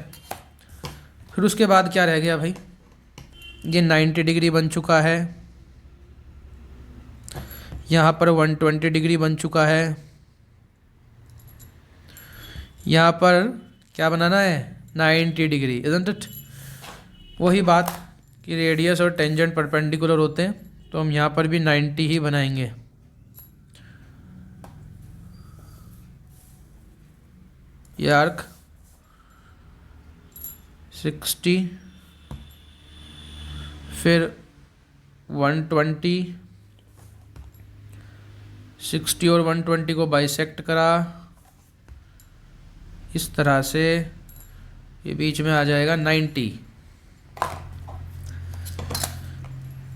फिर उसके बाद क्या रह गया भाई, ये 90 डिग्री बन चुका है, यहाँ पर 120 डिग्री बन चुका है। यहाँ पर क्या बनाना है, 90 डिग्री, isn't it? वही बात कि रेडियस और टेंजेंट परपेंडिकुलर होते हैं, तो हम यहाँ पर भी 90 ही बनाएंगे। ये आर्क 60, फिर 120, 60 और 120 को बाइसेक्ट करा, इस तरह से ये बीच में आ जाएगा 90।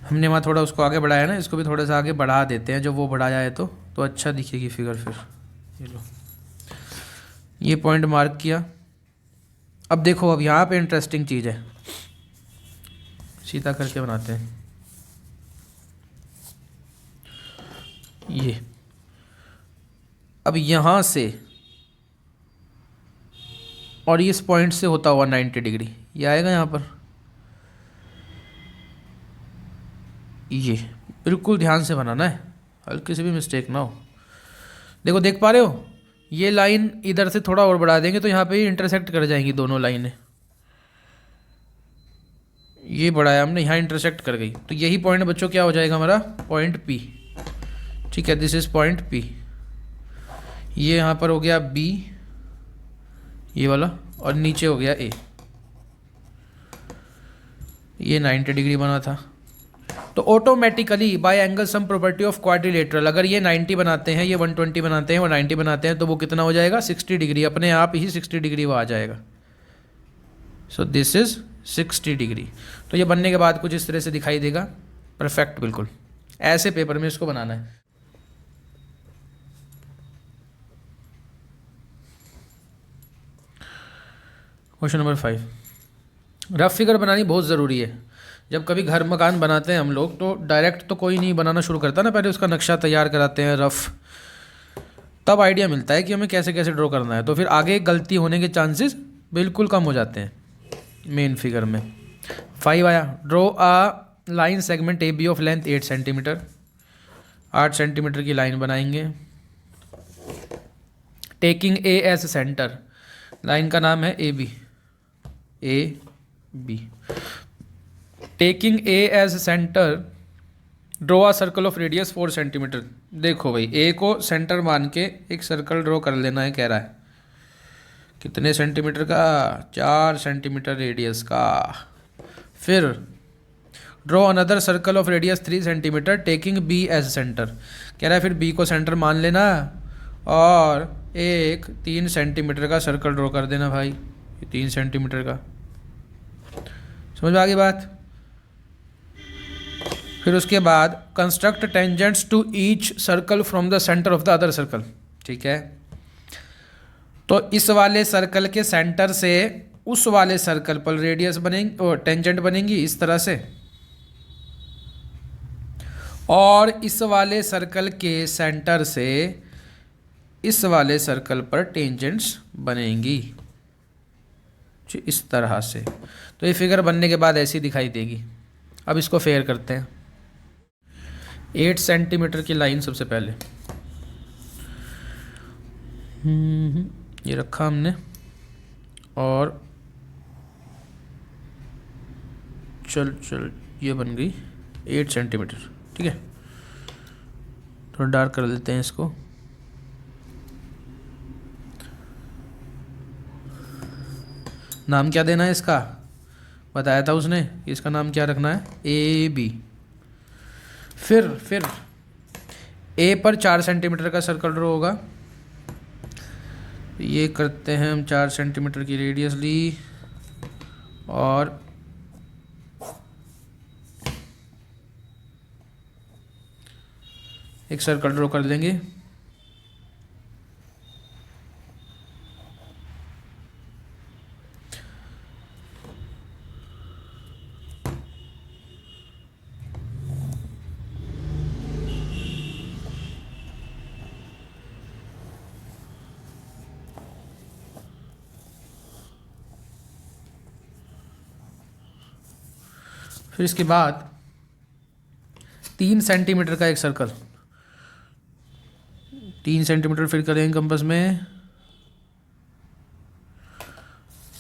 हमने वहाँ थोड़ा उसको आगे बढ़ाया ना, इसको भी थोड़ा सा आगे बढ़ा देते हैं, जब वो बढ़ाया है तो अच्छा दिखेगी फिगर। फिर ये लो, ये पॉइंट मार्क किया। अब देखो, अब यहाँ पे इंटरेस्टिंग चीज़ है, सीधा करके बनाते हैं। ये अब यहाँ से और इस पॉइंट से होता हुआ 90 डिग्री ये आएगा यहाँ पर। ये बिल्कुल ध्यान से बनाना है, हल्की से भी मिस्टेक ना हो। देखो, देख पा रहे हो, ये लाइन इधर से थोड़ा और बढ़ा देंगे तो यहाँ पे इंटरसेक्ट कर जाएंगी दोनों लाइनें। ये बढ़ाया हमने, यहाँ इंटरसेक्ट कर गई, तो यही पॉइंट बच्चों क्या हो जाएगा हमारा, पॉइंट पी, ठीक है। This is point P. ये यहाँ पर हो गया बी, ये वाला, और नीचे हो गया ए। ये 90 डिग्री बना था। तो automatically bye angle sum property of quadrilateral, अगर ये 90 बनाते हैं, ये 120 बनाते हैं और 90 बनाते हैं, तो वो कितना हो जाएगा, 60 डिग्री, अपने आप ही 60 डिग्री वो आ जाएगा। So this is 60 degree. तो ये बनने के बाद कुछ इस तरह से दिखाई देगा, परफेक्ट, बिल्कुल ऐसे पेपर में इसको बनाना है। क्वेश्चन नंबर 5, रफ फिगर बनानी बहुत ज़रूरी है। जब कभी घर मकान बनाते हैं हम लोग, तो डायरेक्ट तो कोई नहीं बनाना शुरू करता ना, पहले उसका नक्शा तैयार कराते हैं रफ, तब आइडिया मिलता है कि हमें कैसे कैसे ड्रॉ करना है। तो फिर आगे गलती होने के चांसेस बिल्कुल कम हो जाते हैं। मेन फिगर में 5 आया, draw a line segment A B of length 8 centimetre, 8 centimetre की लाइन बनाएंगे। Taking A as centre, line का नाम है A B. A B. Taking A as centre draw a circle of radius 4 centimetre. देखो भाई, ए को सेंटर मान के एक सर्कल ड्रॉ कर लेना है, कह रहा है कितने सेंटीमीटर का, 4 सेंटीमीटर रेडियस का। फिर draw another circle of radius 3 centimetre taking B as centre. कह रहा है फिर बी को सेंटर मान लेना और एक 3 सेंटीमीटर का सर्कल ड्रॉ कर देना भाई, 3 सेंटीमीटर का। समझ में आ गई बात। फिर उसके बाद construct tangents to each circle from the centre of the other circle. ठीक है, तो इस वाले सर्कल के सेंटर से उस वाले सर्कल पर रेडियस बनेंगी और टेंजेंट बनेंगी इस तरह से, और इस वाले सर्कल के सेंटर से इस वाले सर्कल पर टेंजेंट्स बनेंगी इस तरह से। तो ये फिगर बनने के बाद ऐसी दिखाई देगी। अब इसको फेयर करते हैं। 8 सेंटीमीटर की लाइन सबसे पहले ये रखा हमने, और चल ये बन गई 8 सेंटीमीटर। ठीक है, थोड़ा डार्क कर देते हैं इसको। नाम क्या देना है इसका, बताया था उसने, इसका नाम क्या रखना है, ए बी। फिर ए पर 4 सेंटीमीटर का सर्कल ड्रॉ होगा। ये करते हैं हम, 4 सेंटीमीटर की रेडियस ली और एक सर्कल ड्रॉ कर देंगे। फिर इसके बाद 3 सेंटीमीटर का एक सर्कल, 3 सेंटीमीटर फिर करेंगे कंपास में,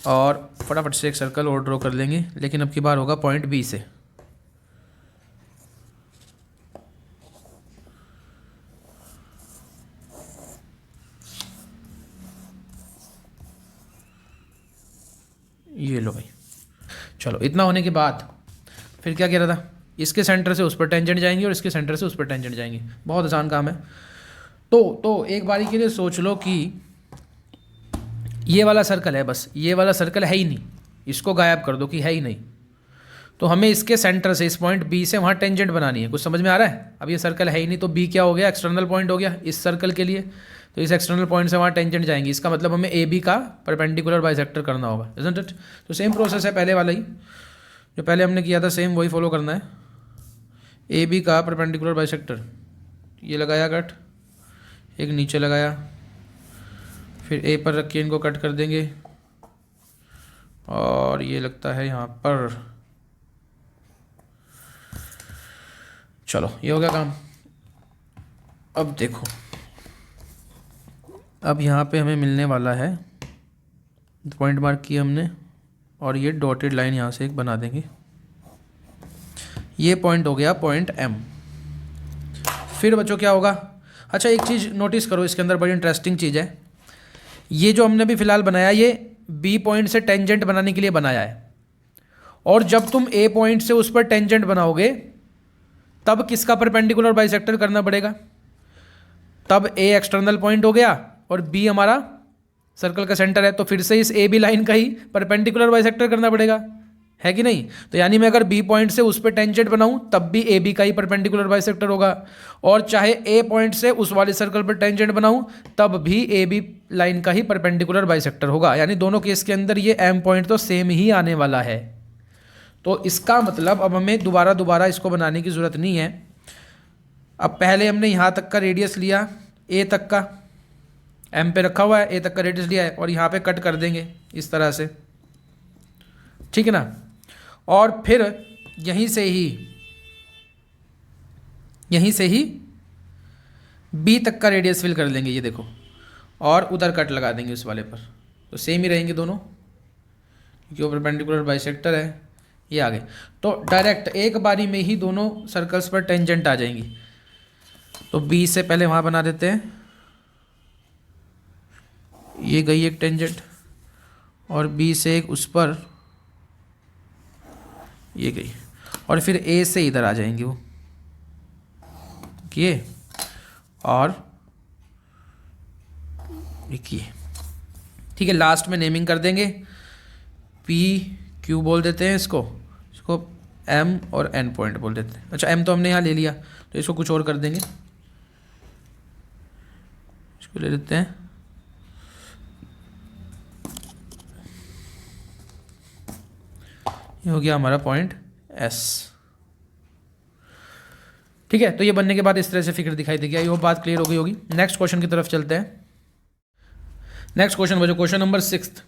और फटाफट से एक सर्कल और ड्रॉ कर लेंगे, लेकिन अब की बार होगा पॉइंट बी से। ये लो भाई। चलो, इतना होने के बाद फिर क्या कह रहा था, इसके सेंटर से उस पर टेंजेंट जाएंगे और इसके सेंटर से उस पर टेंजेंट जाएंगे। बहुत आसान काम है। तो एक बारी के लिए सोच लो कि ये वाला सर्कल है, बस ये वाला सर्कल है ही नहीं, इसको गायब कर दो कि है ही नहीं। तो हमें इसके सेंटर से, इस पॉइंट बी से वहाँ टेंजेंट बनानी है। कुछ समझ में आ रहा है। अब ये सर्कल है ही नहीं तो बी क्या हो गया, एक्सटर्नल पॉइंट हो गया इस सर्कल के लिए। तो इस एक्सटर्नल पॉइंट से वहाँ टेंजेंट जाएंगी, इसका मतलब हमें ए बी का परपेंडिकुलर बाइसेक्टर करना होगा, इजंट इट। तो सेम प्रोसेस है पहले वाला ही, जो पहले हमने किया था, सेम वही फॉलो करना है। ए बी का परपेंडिकुलर बाइसेक्टर, ये लगाया कट, एक नीचे लगाया, फिर ए पर रख के इनको कट कर देंगे, और ये लगता है यहाँ पर। चलो, ये हो गया काम। अब देखो, अब यहाँ पे हमें मिलने वाला है, पॉइंट मार्क किया हमने, और ये डॉटेड लाइन यहाँ से एक बना देंगे। ये पॉइंट हो गया पॉइंट एम। फिर बच्चों क्या होगा, अच्छा एक चीज़ नोटिस करो, इसके अंदर बड़ी इंटरेस्टिंग चीज़ है। ये जो हमने अभी फ़िलहाल बनाया, ये बी पॉइंट से टेंजेंट बनाने के लिए बनाया है, और जब तुम ए पॉइंट से उस पर टेंजेंट बनाओगे तब किसका परपेंडिकुलर बाइसेक्टर करना पड़ेगा, तब ए एक्सटर्नल पॉइंट हो गया और बी हमारा सर्कल का सेंटर है, तो फिर से इस ए बी लाइन का ही परपेंडिकुलर बाइसेक्टर करना पड़ेगा, है कि नहीं। तो यानी मैं अगर बी पॉइंट से उस पर टेंजेंट बनाऊं तब भी ए बी का ही परपेंडिकुलर बाइसेक्टर होगा, और चाहे ए पॉइंट से उस वाले सर्कल पर टेंजेंट बनाऊं तब भी ए बी लाइन का ही परपेंडिकुलर बाइसेक्टर होगा। यानी दोनों केस के अंदर ये एम पॉइंट तो सेम ही आने वाला है। तो इसका मतलब अब हमें दोबारा इसको बनाने की ज़रूरत नहीं है। अब पहले हमने यहाँ तक का रेडियस लिया, ए तक का, एम पे रखा हुआ है, ए तक का रेडियस लिया है, और यहाँ पे कट कर देंगे इस तरह से, ठीक है ना। और फिर यहीं से ही बी तक का रेडियस फिल कर लेंगे, ये देखो, और उधर कट लगा देंगे उस वाले पर। तो सेम ही रहेंगे दोनों, क्योंकि वो परपेंडिकुलर बाइसेक्टर है, ये आ गए। तो डायरेक्ट एक बारी में ही दोनों सर्कल्स पर टेंजेंट आ जाएंगी। तो बी से पहले वहाँ बना देते हैं, ये गई एक टेंजेंट, और बी से एक उस पर ये गई, और फिर ए से इधर आ जाएंगे वो किए, और ये। ठीक है, लास्ट में नेमिंग कर देंगे, पी क्यू बोल देते हैं इसको एम और एन पॉइंट बोल देते हैं। अच्छा, एम तो हमने यहाँ ले लिया, तो इसको कुछ और कर देंगे, इसको ले लेते हैं ये हो गया हमारा पॉइंट एस। ठीक है, तो ये बनने के बाद इस तरह से फिगर दिखाई देगी। ये वो बात क्लियर हो गई होगी। नेक्स्ट क्वेश्चन की तरफ चलते हैं। नेक्स्ट क्वेश्चन बचो, क्वेश्चन नंबर 6।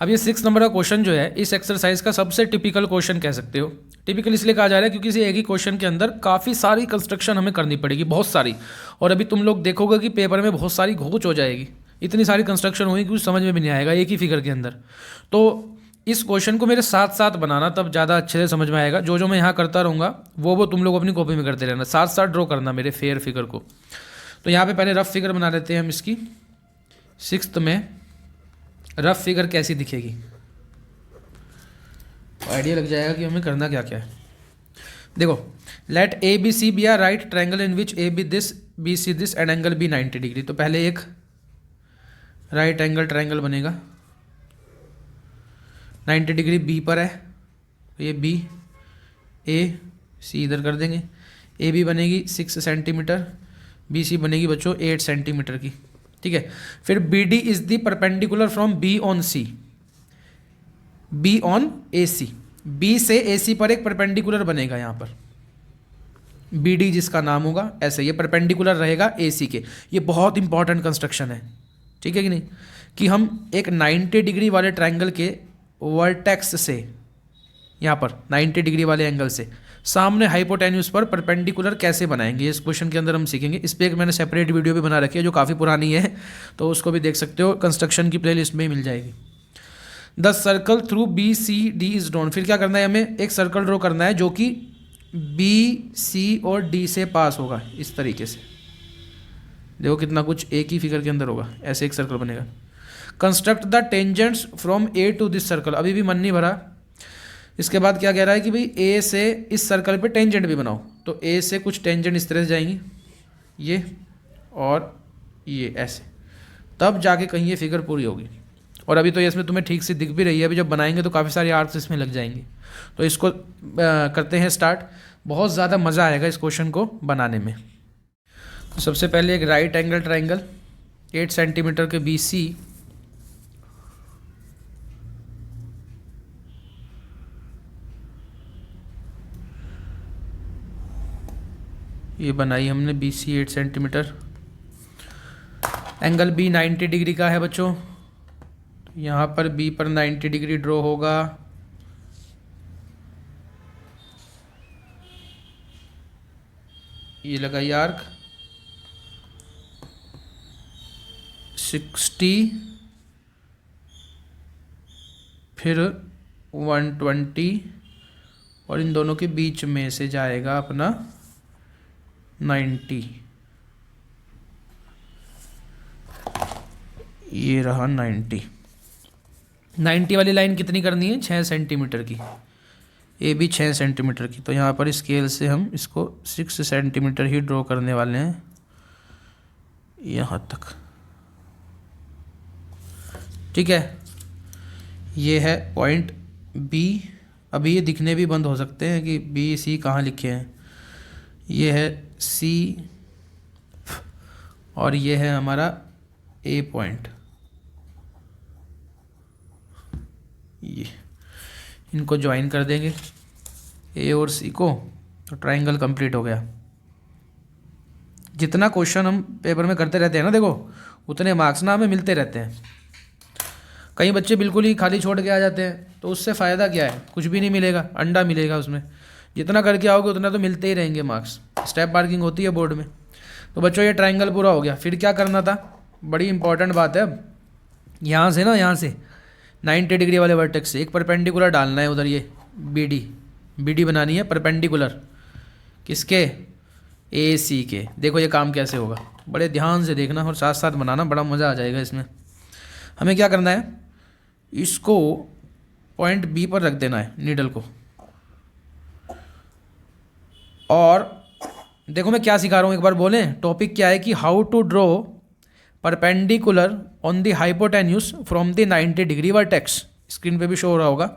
अब ये 6 नंबर का क्वेश्चन जो है इस एक्सरसाइज का सबसे टिपिकल क्वेश्चन कह सकते हो। टिपिकल इसलिए कहा जा रहा है क्योंकि इसे एक ही क्वेश्चन के अंदर काफ़ी सारी कंस्ट्रक्शन हमें करनी पड़ेगी, बहुत सारी। और अभी तुम लोग देखोगे कि पेपर में बहुत सारी घोच हो जाएगी, इतनी सारी कंस्ट्रक्शन होगी कुछ समझ में भी नहीं आएगा एक ही फिगर के अंदर। तो इस क्वेश्चन को मेरे साथ साथ बनाना, तब ज़्यादा अच्छे से समझ में आएगा। जो मैं यहाँ करता रहूँगा वो तुम लोग अपनी कॉपी में करते रहना, साथ साथ ड्रॉ करना मेरे फेयर फिगर को। तो यहाँ पे पहले रफ फिगर बना लेते हैं हम इसकी। 6th में रफ फिगर कैसी दिखेगी, आइडिया लग जाएगा कि हमें करना क्या क्या है। देखो, let A B C be are right triangle in which A B this B C this and angle B 90 degree. तो पहले एक राइट एंगल ट्रायंगल बनेगा, 90 डिग्री बी पर है, तो ये बी, ए सी इधर कर देंगे। ए बी बनेगी 6 सेंटीमीटर, बी सी बनेगी बच्चों 8 सेंटीमीटर की। ठीक है, फिर B D is the perpendicular from B on C, B on A C. B से ए सी पर एक परपेंडिकुलर बनेगा यहाँ पर, बी डी जिसका नाम होगा, ऐसे ये परपेंडिकुलर रहेगा ए सी के। ये बहुत इंपॉर्टेंट कंस्ट्रक्शन है, ठीक है कि नहीं, कि हम एक 90 डिग्री वाले ट्रायंगल के वर्टेक्स से, यहाँ पर 90 डिग्री वाले एंगल से सामने हाइपोटेन्यूज पर परपेंडिकुलर कैसे बनाएंगे, इस क्वेश्चन के अंदर हम सीखेंगे। इस पर एक मैंने सेपरेट वीडियो भी बना रखी है जो काफ़ी पुरानी है, तो उसको भी देख सकते हो, कंस्ट्रक्शन की प्लेलिस्ट में ही मिल जाएगी। The circle through B C D is drawn. फिर क्या करना है, हमें एक सर्कल ड्रॉ करना है जो कि बी सी और डी से पास होगा, इस तरीके से। देखो कितना कुछ एक ही फिगर के अंदर होगा, ऐसे एक सर्कल बनेगा। Construct the tangents from A to this circle. अभी भी मन नहीं भरा, इसके बाद क्या कह रहा है कि भाई ए से इस सर्कल पे टेंजेंट भी बनाओ। तो ए से कुछ टेंजेंट इस तरह से जाएंगी, ये और ये ऐसे, तब जाके कहीं ये फिगर पूरी होगी। और अभी तो ये इसमें तुम्हें ठीक से दिख भी रही है, अभी जब बनाएंगे तो काफ़ी सारे आर्क्स इसमें लग जाएंगे। तो इसको करते हैं स्टार्ट। बहुत ज़्यादा मज़ा आएगा इस क्वेश्चन को बनाने में। तो सबसे पहले एक राइट एंगल ट्रायंगल 8 सेंटीमीटर के बी सी, ये बनाई हमने B C 8 centimetre. Angle B 90 degree का है बच्चों, यहाँ पर बी पर 90 डिग्री ड्रॉ होगा। ये लगाई आर्क 60, फिर 120, और इन दोनों के बीच में से जाएगा अपना 90। ये रहा 90 वाली लाइन कितनी करनी है, 6 सेंटीमीटर की, ए भी 6 सेंटीमीटर की। तो यहाँ पर स्केल से हम इसको 6 सेंटीमीटर ही ड्रॉ करने वाले हैं यहाँ तक। ठीक है, ये है पॉइंट बी। अभी ये दिखने भी बंद हो सकते हैं कि बी सी कहाँ लिखे हैं। ये है सी और ये है हमारा ए पॉइंट। ये इनको ज्वाइन कर देंगे ए और सी को, तो ट्रायंगल कंप्लीट हो गया। जितना क्वेश्चन हम पेपर में करते रहते हैं ना, देखो उतने मार्क्स ना हमें मिलते रहते हैं। कई बच्चे बिल्कुल ही खाली छोड़ के आ जाते हैं, तो उससे फ़ायदा क्या है, कुछ भी नहीं मिलेगा, अंडा मिलेगा उसमें। जितना करके आओगे उतना तो मिलते ही रहेंगे मार्क्स, स्टेप मार्किंग होती है बोर्ड में। तो बच्चों ये ट्रायंगल पूरा हो गया। फिर क्या करना था, बड़ी इंपॉर्टेंट बात है। अब यहाँ से ना, यहाँ से 90 डिग्री वाले वर्टेक्स से एक परपेंडिकुलर डालना है उधर, ये बी डी बनानी है परपेंडिकुलर किसके, ए सी के। देखो ये काम कैसे होगा, बड़े ध्यान से देखना और साथ साथ बनाना, बड़ा मज़ा आ जाएगा इसमें। हमें क्या करना है, इसको पॉइंट बी पर रख देना है नीडल को। और देखो मैं क्या सिखा रहा हूँ, एक बार बोलें। टॉपिक क्या है कि how to draw perpendicular on the hypotenuse from the 90 degree vertex. Screen पे भी शो हो रहा होगा।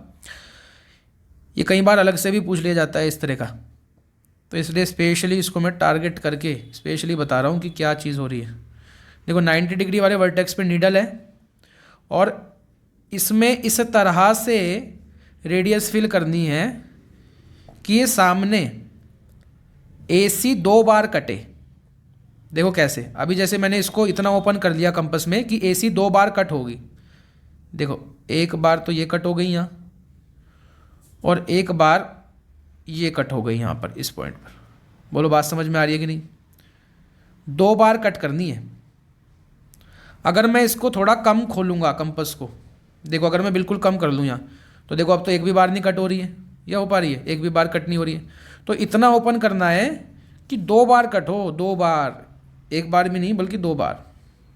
ये कई बार अलग से भी पूछ लिया जाता है इस तरह का, तो इसलिए स्पेशली इसको मैं टारगेट करके स्पेशली बता रहा हूँ कि क्या चीज़ हो रही है। देखो 90 डिग्री वाले वर्टेक्स पे नीडल है और इसमें इस तरह से रेडियस फिल करनी है कि ये सामने AC 2 बार कटे। देखो कैसे, अभी जैसे मैंने इसको इतना ओपन कर लिया कंपस में कि AC 2 बार कट होगी। देखो एक बार तो ये कट हो गई यहाँ और एक बार ये कट हो गई यहाँ पर इस पॉइंट पर। बोलो बात समझ में आ रही है कि नहीं? 2 बार कट करनी है। अगर मैं इसको थोड़ा कम खोलूँगा कंपस को, देखो अगर मैं बिल्कुल कम कर लूँ यहाँ, तो देखो अब तो एक भी बार नहीं कट हो रही है, या हो पा रही है? एक भी बार कट नहीं हो रही है। तो इतना ओपन करना है कि 2 बार कट हो, 2 बार, एक बार भी नहीं बल्कि 2 बार।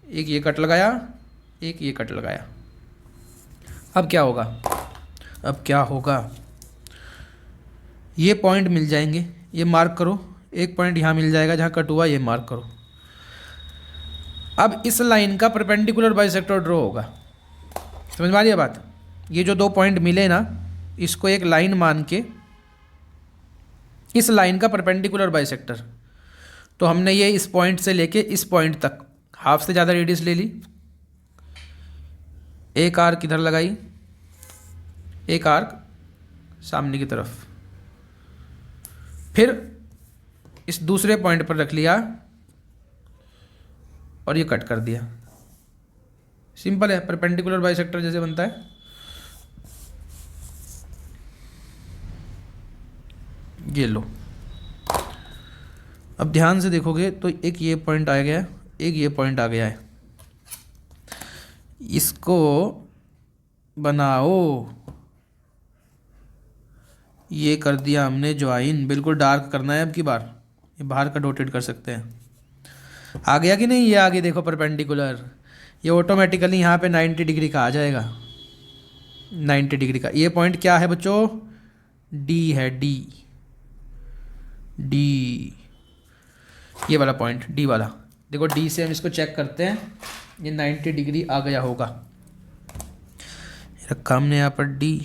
एक ये कट लगाया, एक ये कट लगाया। अब क्या होगा, अब क्या होगा, ये पॉइंट मिल जाएंगे, ये मार्क करो। एक पॉइंट यहाँ मिल जाएगा जहाँ कट हुआ, ये मार्क करो। अब इस लाइन का परपेंडिकुलर बाइसेक्टर ड्रॉ होगा। समझ में आ रही है बात? ये जो 2 पॉइंट मिले ना, इसको एक लाइन मान के इस लाइन का परपेंडिकुलर बाइसेक्टर। तो हमने ये इस पॉइंट से लेके इस पॉइंट तक हाफ से ज़्यादा रेडियस ले ली। एक आर्क इधर लगाई, एक आर्क सामने की तरफ, फिर इस दूसरे पॉइंट पर रख लिया और ये कट कर दिया। सिंपल है, परपेंडिकुलर बाइसेक्टर जैसे बनता है। ये लो, अब ध्यान से देखोगे तो एक ये पॉइंट आ गया है, एक ये पॉइंट आ गया है। इसको बनाओ, ये कर दिया हमने ज्वाइन। बिल्कुल डार्क करना है अब की बार, ये बाहर का डॉटेड कर सकते हैं। आ गया कि नहीं? ये आगे देखो परपेंडिकुलर, ये ऑटोमेटिकली यहाँ पे 90 डिग्री का आ जाएगा। 90 डिग्री का ये पॉइंट क्या है बच्चों? डी है, डी, डी, ये वाला पॉइंट डी वाला। देखो डी से हम इसको चेक करते हैं, ये 90 डिग्री आ गया होगा। रखा हमने यहाँ पर डी,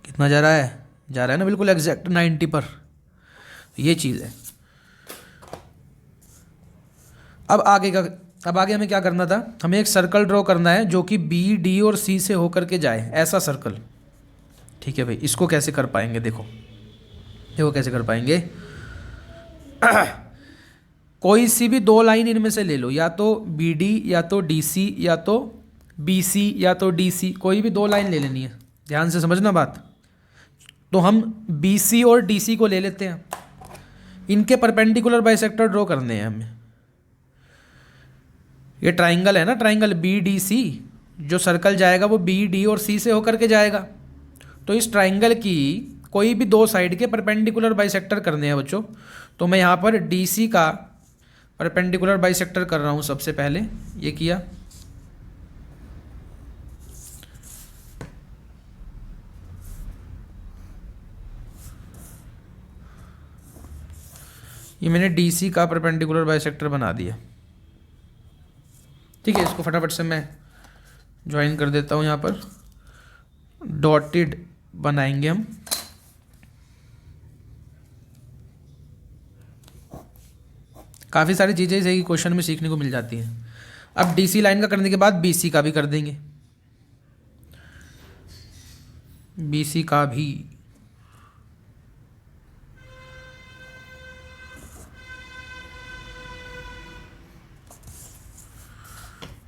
कितना जा रहा है? जा रहा है ना बिल्कुल एग्जैक्ट 90 पर। ये चीज़ है। अब आगे हमें क्या करना था? हमें एक सर्कल ड्रॉ करना है जो कि बी, डी और सी से होकर के जाए, ऐसा सर्कल। ठीक है भाई, इसको कैसे कर पाएंगे? देखो कैसे कर पाएंगे। कोई सी भी 2 लाइन इनमें से ले लो, या तो बी डी, या तो डी सी, या तो बी सी, या तो डी सी। कोई भी 2 लाइन ले लेनी है, ध्यान से समझना बात। तो हम बी सी और डी सी को ले लेते हैं, इनके परपेंडिकुलर बाइसेक्टर ड्रॉ करने हैं हमें। ये ट्राइंगल है ना, ट्राइंगल बी डी सी, जो सर्कल जाएगा वो बी, डी और सी से होकर के जाएगा। तो इस ट्राइंगल की कोई भी 2 साइड के परपेंडिकुलर बाइसेक्टर करने हैं बच्चों। तो मैं यहाँ पर डी सी का परपेंडिकुलर बाइसेक्टर कर रहा हूँ सबसे पहले। ये किया, ये मैंने डी सी का परपेंडिकुलर बाइसेक्टर बना दिया। ठीक है, इसको फटाफट से मैं ज्वाइन कर देता हूँ। यहाँ पर डॉटेड बनाएंगे हम। काफ़ी सारी चीज़ें इसे क्वेश्चन में सीखने को मिल जाती हैं। अब डीसी लाइन का करने के बाद बीसी का भी कर देंगे, बीसी का भी।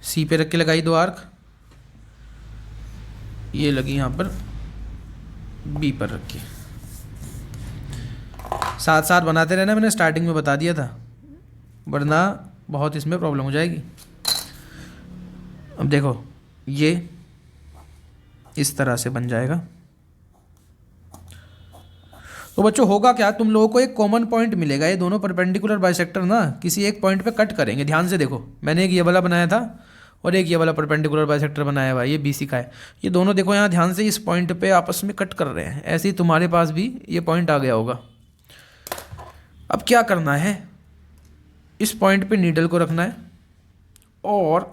सी पे रख के लगाई 2 आर्क, ये लगी यहाँ पर बी पर रख के। साथ साथ बनाते रहना, मैंने स्टार्टिंग में बता दिया था, वरना बहुत इसमें प्रॉब्लम हो जाएगी। अब देखो ये इस तरह से बन जाएगा। तो बच्चों होगा क्या, तुम लोगों को एक कॉमन पॉइंट मिलेगा। ये दोनों परपेंडिकुलर बाइसेक्टर ना किसी एक पॉइंट पे कट करेंगे। ध्यान से देखो, मैंने एक ये वाला बनाया था और एक ये वाला परपेंडिकुलर बाइसेक्टर बनाया हुआ है, ये BC का है। ये दोनों देखो यहाँ ध्यान से इस पॉइंट पे आपस में कट कर रहे हैं। ऐसे ही तुम्हारे पास भी ये पॉइंट आ गया होगा। अब क्या करना है, इस पॉइंट पे नीडल को रखना है और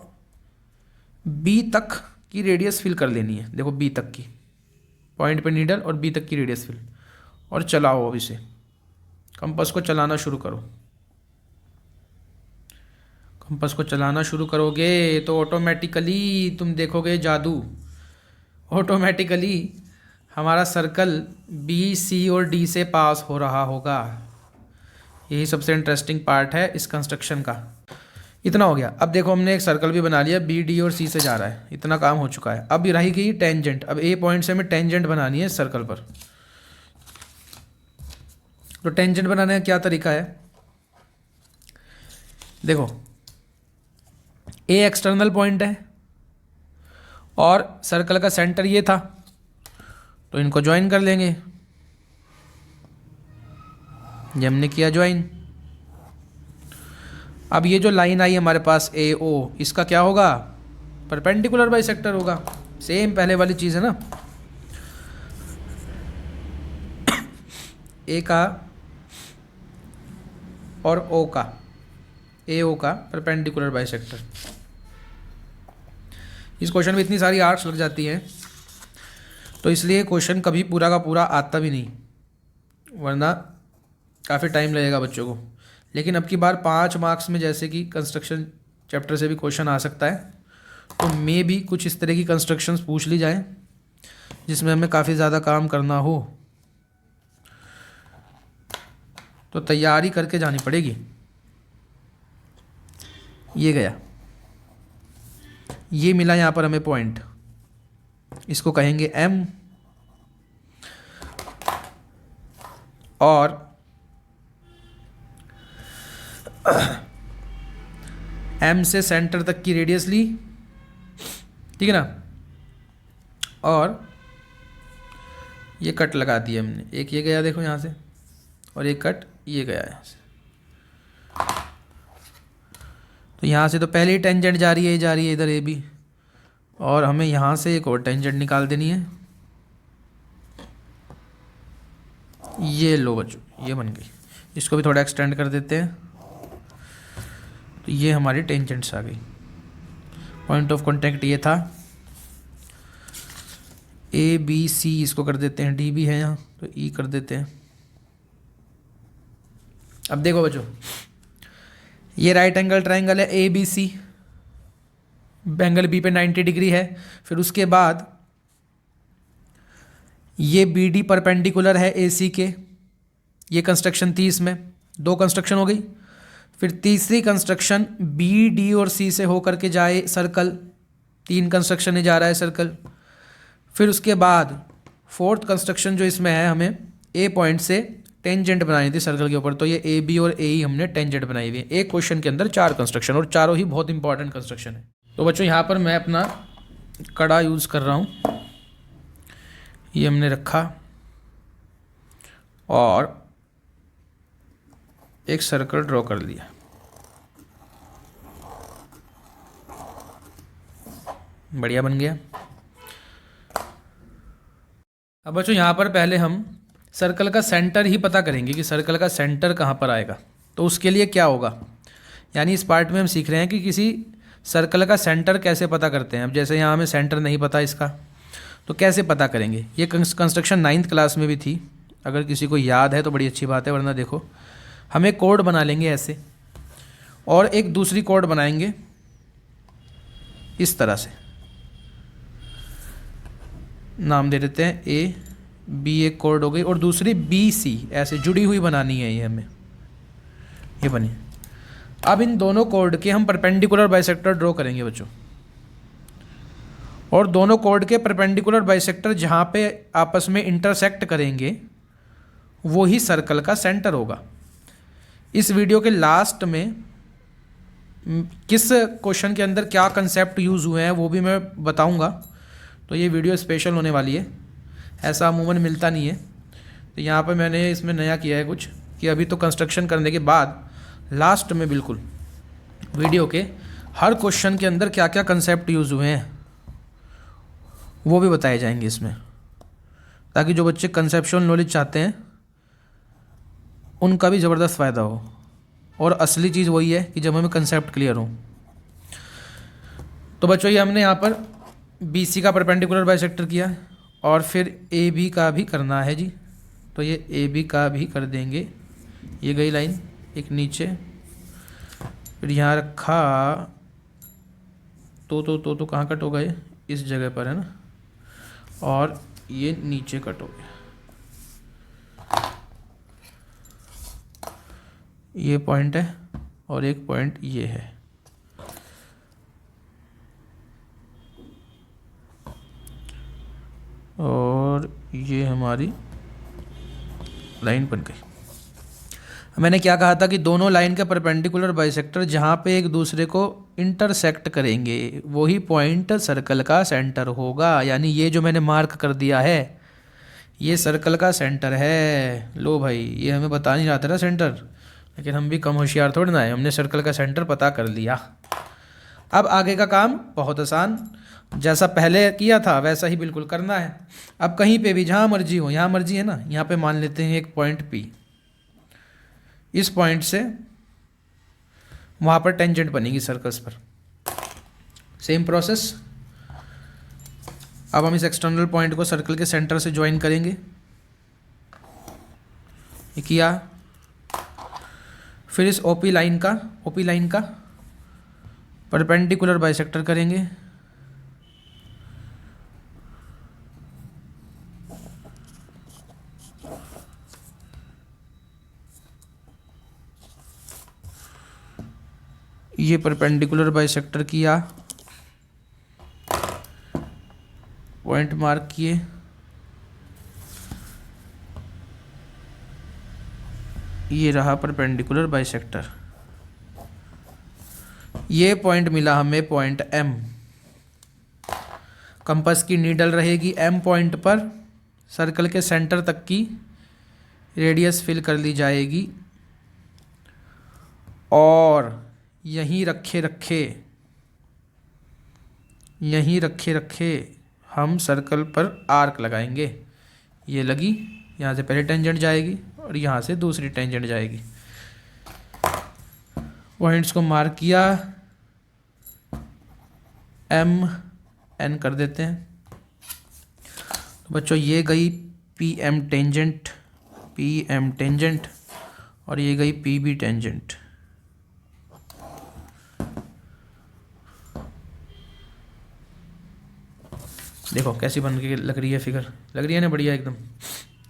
B तक की रेडियस फिल कर लेनी है। देखो B तक की, पॉइंट पे नीडल और B तक की रेडियस फिल, और चलाओ। अब इसे कंपास को चलाना शुरू करो। कंपास को चलाना शुरू करोगे तो ऑटोमेटिकली तुम देखोगे जादू। ऑटोमेटिकली हमारा सर्कल B, C और D से पास हो रहा होगा। यही सबसे इंटरेस्टिंग पार्ट है इस कंस्ट्रक्शन का। इतना हो गया। अब देखो हमने एक सर्कल भी बना लिया, B, D और C से जा रहा है। इतना काम हो चुका है। अब रही गई टेंजेंट। अब A पॉइंट से हमें टेंजेंट बनानी है सर्कल पर। तो टेंजेंट बनाने का क्या तरीका है, देखो A एक्सटर्नल पॉइंट है और सर्कल का सेंटर ये था, तो इनको ज्वाइन कर लेंगे। ये हमने किया ज्वाइन। अब ये जो लाइन आई हमारे पास AO, इसका क्या होगा, परपेंडिकुलर बाइसेक्टर होगा। सेम पहले वाली चीज़ है ना, A का और O का, AO का परपेंडिकुलर बाइसेक्टर। इस क्वेश्चन में इतनी सारी आर्ट्स लग जाती हैं, तो इसलिए क्वेश्चन कभी पूरा का पूरा आता भी नहीं, वरना काफ़ी टाइम लगेगा बच्चों को। लेकिन अब की बार 5 मार्क्स में जैसे कि कंस्ट्रक्शन चैप्टर से भी क्वेश्चन आ सकता है, तो मे भी कुछ इस तरह की कंस्ट्रक्शंस पूछ ली जाएं जिसमें हमें काफ़ी ज़्यादा काम करना हो, तो तैयारी करके जानी पड़ेगी। ये गया, ये मिला यहाँ पर हमें पॉइंट, इसको कहेंगे M, और M से सेंटर तक की रेडियस ली, ठीक है ना, और ये कट लगा दिया हमने। एक ये गया देखो यहाँ से, और एक कट ये गया यहाँ से। तो यहाँ से तो पहले ही टेंजेंट जा रही है, जा रही है इधर AB, और हमें यहाँ से एक और टेंजेंट निकाल देनी है। ये लो बच्चों, ये बन गई। इसको भी थोड़ा एक्सटेंड कर देते हैं, तो ये हमारी टेंजेंट्स आ गई। पॉइंट ऑफ कांटेक्ट ये था ABC, इसको कर देते हैं D भी है यहाँ, तो E कर देते हैं। अब देखो बच्चों, ये राइट एंगल ट्राइंगल है ABC, एंगल B पे 90 डिग्री है। फिर उसके बाद ये BD परपेंडिकुलर है AC के। ये कंस्ट्रक्शन थी, इसमें 2 कंस्ट्रक्शन हो गई। फिर तीसरी कंस्ट्रक्शन BD और C से होकर के जाए सर्कल, 3 कंस्ट्रक्शन में जा रहा है सर्कल। फिर उसके बाद 4th कंस्ट्रक्शन जो इसमें है, हमें A पॉइंट से टेंजेंट बनानी थी सर्कल के ऊपर, तो ये AB और AE हमने टेंजेंट बनाई हुई है। एक क्वेश्चन के अंदर 4 कंस्ट्रक्शन, और चारों ही बहुत इंपॉर्टेंट कंस्ट्रक्शन है। तो बच्चों यहाँ पर मैं अपना कड़ा यूज़ कर रहा हूँ, ये हमने रखा और एक सर्कल ड्रॉ कर लिया। बढ़िया बन गया। अब बच्चों यहाँ पर पहले हम सर्कल का सेंटर ही पता करेंगे कि सर्कल का सेंटर कहाँ पर आएगा। तो उसके लिए क्या होगा, यानी इस पार्ट में हम सीख रहे हैं कि किसी सर्कल का सेंटर कैसे पता करते हैं। अब जैसे यहाँ हमें सेंटर नहीं पता इसका, तो कैसे पता करेंगे। ये कंस्ट्रक्शन 9th क्लास में भी थी, अगर किसी को याद है तो बड़ी अच्छी बात है, वरना देखो हम एक कोड बना लेंगे ऐसे, और एक दूसरी कोड बनाएंगे इस तरह से, नाम दे देते हैं AB, एक कोड हो गई, और दूसरी BC ऐसे जुड़ी हुई बनानी है ये हमें, ये बनी। अब इन दोनों कोड के हम परपेंडिकुलर बाइसेक्टर ड्रॉ करेंगे बच्चों, और दोनों कोड के परपेंडिकुलर बाइसेक्टर जहाँ पे आपस में इंटरसेक्ट करेंगे वो ही सर्कल का सेंटर होगा। इस वीडियो के लास्ट में किस क्वेश्चन के अंदर क्या कंसेप्ट यूज़ हुए हैं वो भी मैं बताऊंगा, तो ये वीडियो स्पेशल होने वाली है, ऐसा अमूमन मिलता नहीं है। तो यहाँ पर मैंने इसमें नया किया है कुछ, कि अभी तो कंस्ट्रक्शन करने के बाद लास्ट में बिल्कुल वीडियो के हर क्वेश्चन के अंदर क्या क्या कंसेप्ट यूज़ हुए हैं वो भी बताए जाएंगे इसमें, ताकि जो बच्चे कंसेप्चुअल नॉलेज चाहते हैं उनका भी ज़बरदस्त फ़ायदा हो। और असली चीज़ वही है कि जब हमें कंसेप्ट क्लियर हो। तो बच्चों ये हमने यहाँ पर BC का परपेंडिकुलर बाइसेक्टर किया है, और फिर AB का भी करना है जी। तो ये AB का भी कर देंगे। ये गई लाइन एक नीचे, फिर यहाँ रखा तो कहाँ कट हो गए, इस जगह पर है ना, और ये नीचे कट हो गया। ये पॉइंट है और एक पॉइंट ये है। और ये हमारी लाइन बन गई। मैंने क्या कहा था कि दोनों लाइन के परपेंडिकुलर बाइसेक्टर जहाँ पे एक दूसरे को इंटरसेक्ट करेंगे वही पॉइंट सर्कल का सेंटर होगा। यानी ये जो मैंने मार्क कर दिया है ये सर्कल का सेंटर है। लो भाई, ये हमें बता नहीं रहा था ना सेंटर, लेकिन हम भी कम होशियार थोड़ी ना है, हमने सर्कल का सेंटर पता कर लिया। अब आगे का काम बहुत आसान, जैसा पहले किया था वैसा ही बिल्कुल करना है। अब कहीं पे भी जहाँ मर्जी हो, यहाँ मर्जी है ना, यहाँ पे मान लेते हैं एक पॉइंट P, इस पॉइंट से वहाँ पर टेंजेंट बनेगी सर्कल्स पर। Same process. अब हम इस एक्सटर्नल पॉइंट को सर्कल के सेंटर से ज्वाइन करेंगे। ये किया, फिर इस OP लाइन का परपेंडिकुलर बाइसेक्टर करेंगे। ये परपेंडिकुलर बाइसेक्टर किया, पॉइंट मार्क किए, ये रहा परपेंडिकुलर बाइसेक्टर। ये पॉइंट मिला हमें पॉइंट M। कंपास की नीडल रहेगी M पॉइंट पर, सर्कल के सेंटर तक की रेडियस फिल कर ली जाएगी, और यहीं रखे हम सर्कल पर आर्क लगाएंगे। ये लगी, यहाँ से पहले टेंजेंट जाएगी और यहाँ से दूसरी टेंजेंट जाएगी। पॉइंट्स को मार्क किया, MN कर देते हैं। तो बच्चों ये गई PM टेंजेंट और ये गई PB टेंजेंट। देखो कैसी बन के लग रही है फिगर, लग रही है ना बढ़िया एकदम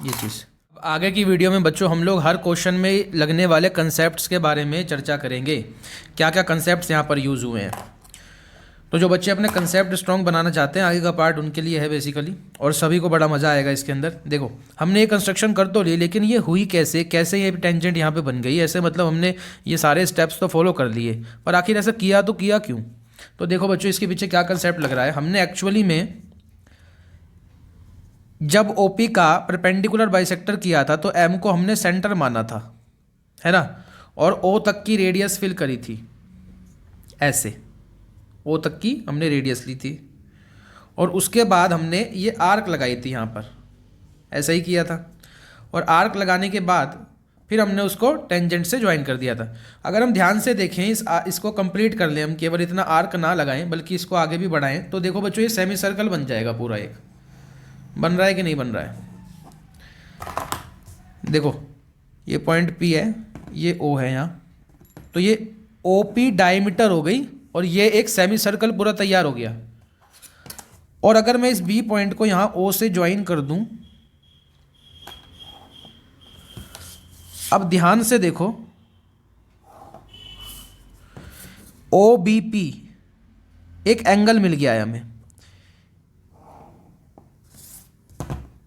ये चीज़। आगे की वीडियो में बच्चों हम लोग हर क्वेश्चन में लगने वाले कंसेप्ट्स के बारे में चर्चा करेंगे, क्या क्या कंसेप्ट्स यहाँ पर यूज़ हुए हैं। तो जो बच्चे अपने कंसेप्ट स्ट्रॉन्ग बनाना चाहते हैं आगे का पार्ट उनके लिए है बेसिकली, और सभी को बड़ा मज़ा आएगा इसके अंदर। देखो हमने ये कंस्ट्रक्शन कर तो ली, लेकिन ये हुई कैसे ये टेंजेंट यहाँ पे बन गई ऐसे, मतलब हमने ये सारे स्टेप्स तो फॉलो कर लिए, पर आखिर ऐसा किया तो किया क्यों। तो देखो बच्चों इसके पीछे क्या कंसेप्ट लग रहा है। हमने एक्चुअली में जब OP का परपेंडिकुलर बाइसेक्टर किया था तो M को हमने सेंटर माना था, है ना, और O तक की रेडियस फिल करी थी, ऐसे O तक की हमने रेडियस ली थी, और उसके बाद हमने ये आर्क लगाई थी यहाँ पर, ऐसा ही किया था। और आर्क लगाने के बाद फिर हमने उसको टेंजेंट से ज्वाइन कर दिया था। अगर हम ध्यान से देखें इसको कंप्लीट कर लें, हम केवल इतना आर्क ना लगाएं बल्कि इसको आगे भी बढ़ाएं, तो देखो बच्चों ये सेमी सर्कल बन जाएगा पूरा। एक बन रहा है कि नहीं बन रहा है। देखो ये पॉइंट P है, ये O है यहाँ, तो ये OP डायमीटर हो गई और ये एक सेमी सर्कल पूरा तैयार हो गया। और अगर मैं इस B पॉइंट को यहाँ O से ज्वाइन कर दूं, अब ध्यान से देखो OBP एक एंगल मिल गया है हमें।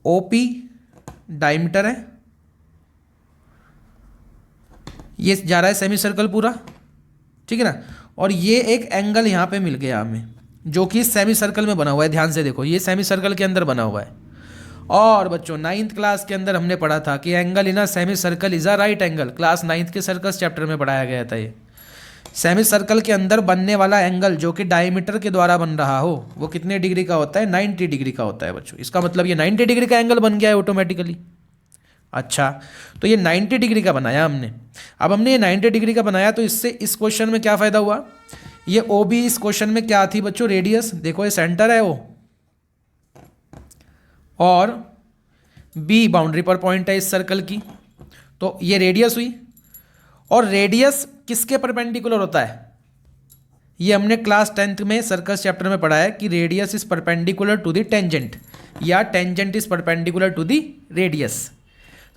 OP डायमीटर है, ये जा रहा है सेमी सर्कल पूरा, ठीक है ना, और ये एक एंगल यहां पे मिल गया हमें। जो कि सेमी सर्कल में बना हुआ है। ध्यान से देखो, ये सेमी सर्कल के अंदर बना हुआ है। और बच्चों 9th क्लास के अंदर हमने पढ़ा था कि angle in a semi circle is a right angle. Class 9th के सर्कस चैप्टर में पढ़ाया गया था। ये सेमी सर्कल के अंदर बनने वाला एंगल जो कि डायमीटर के द्वारा बन रहा हो वो कितने डिग्री का होता है? 90 डिग्री का होता है बच्चों। इसका मतलब ये 90 डिग्री का एंगल बन गया है ऑटोमेटिकली। अच्छा, तो ये 90 डिग्री का बनाया हमने। अब हमने ये 90 डिग्री का बनाया तो इससे इस क्वेश्चन में क्या फ़ायदा हुआ? ये ओ बी इस क्वेश्चन में क्या थी बच्चों? रेडियस। देखो ये सेंटर है ओ, और बी बाउंड्री पर पॉइंट है इस सर्कल की, तो ये रेडियस हुई। और रेडियस किसके परपेंडिकुलर होता है? ये हमने क्लास 10th में सर्कस चैप्टर में पढ़ा है कि radius is perpendicular to the tangent, या tangent is perpendicular to the radius.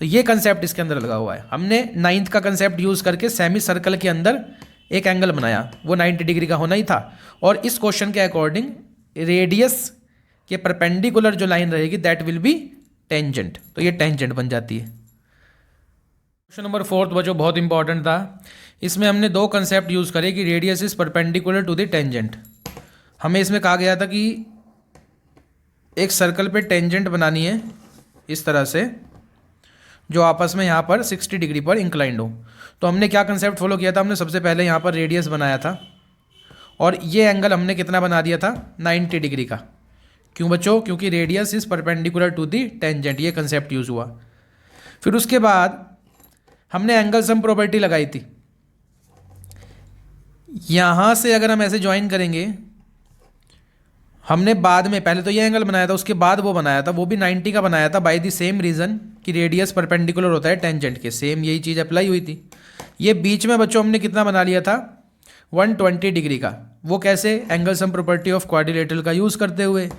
तो ये कंसेप्ट इसके अंदर लगा हुआ है। हमने 9th का कंसेप्ट यूज करके सेमी सर्कल के अंदर एक एंगल बनाया, वो 90 डिग्री का होना ही था। और इस क्वेश्चन के अकॉर्डिंग रेडियस के परपेंडिकुलर जो लाइन रहेगी दैट विल बी टेंजेंट, तो ये टेंजेंट बन जाती है। क्वेश्चन नंबर 4 बच्चों बहुत इंपॉर्टेंट था। इसमें हमने दो कंसेप्ट यूज करे कि radius is perpendicular to the tangent. हमें इसमें कहा गया था कि एक सर्कल पे टेंजेंट बनानी है इस तरह से, जो आपस में यहाँ पर 60 डिग्री पर इंक्लाइंड हो। तो हमने क्या कंसेप्ट फॉलो किया था? हमने सबसे पहले यहाँ पर रेडियस बनाया था, और ये एंगल हमने कितना बना दिया था? 90 डिग्री का। क्यों बच्चों? क्योंकि radius is perpendicular to the tangent, ये कंसेप्ट यूज हुआ। फिर उसके बाद हमने एंगल सम प्रॉपर्टी लगाई थी। यहाँ से अगर हम ऐसे ज्वाइन करेंगे, हमने बाद में पहले तो ये एंगल बनाया था, उसके बाद वो बनाया था, वो भी 90 का बनाया था बाय द सेम रीज़न कि रेडियस परपेंडिकुलर होता है टेंजेंट के। सेम यही चीज़ अप्लाई हुई थी। ये बीच में बच्चों हमने कितना बना लिया था? 120 डिग्री का। वो कैसे? Angle sum property of quadrilateral का यूज़ करते हुए।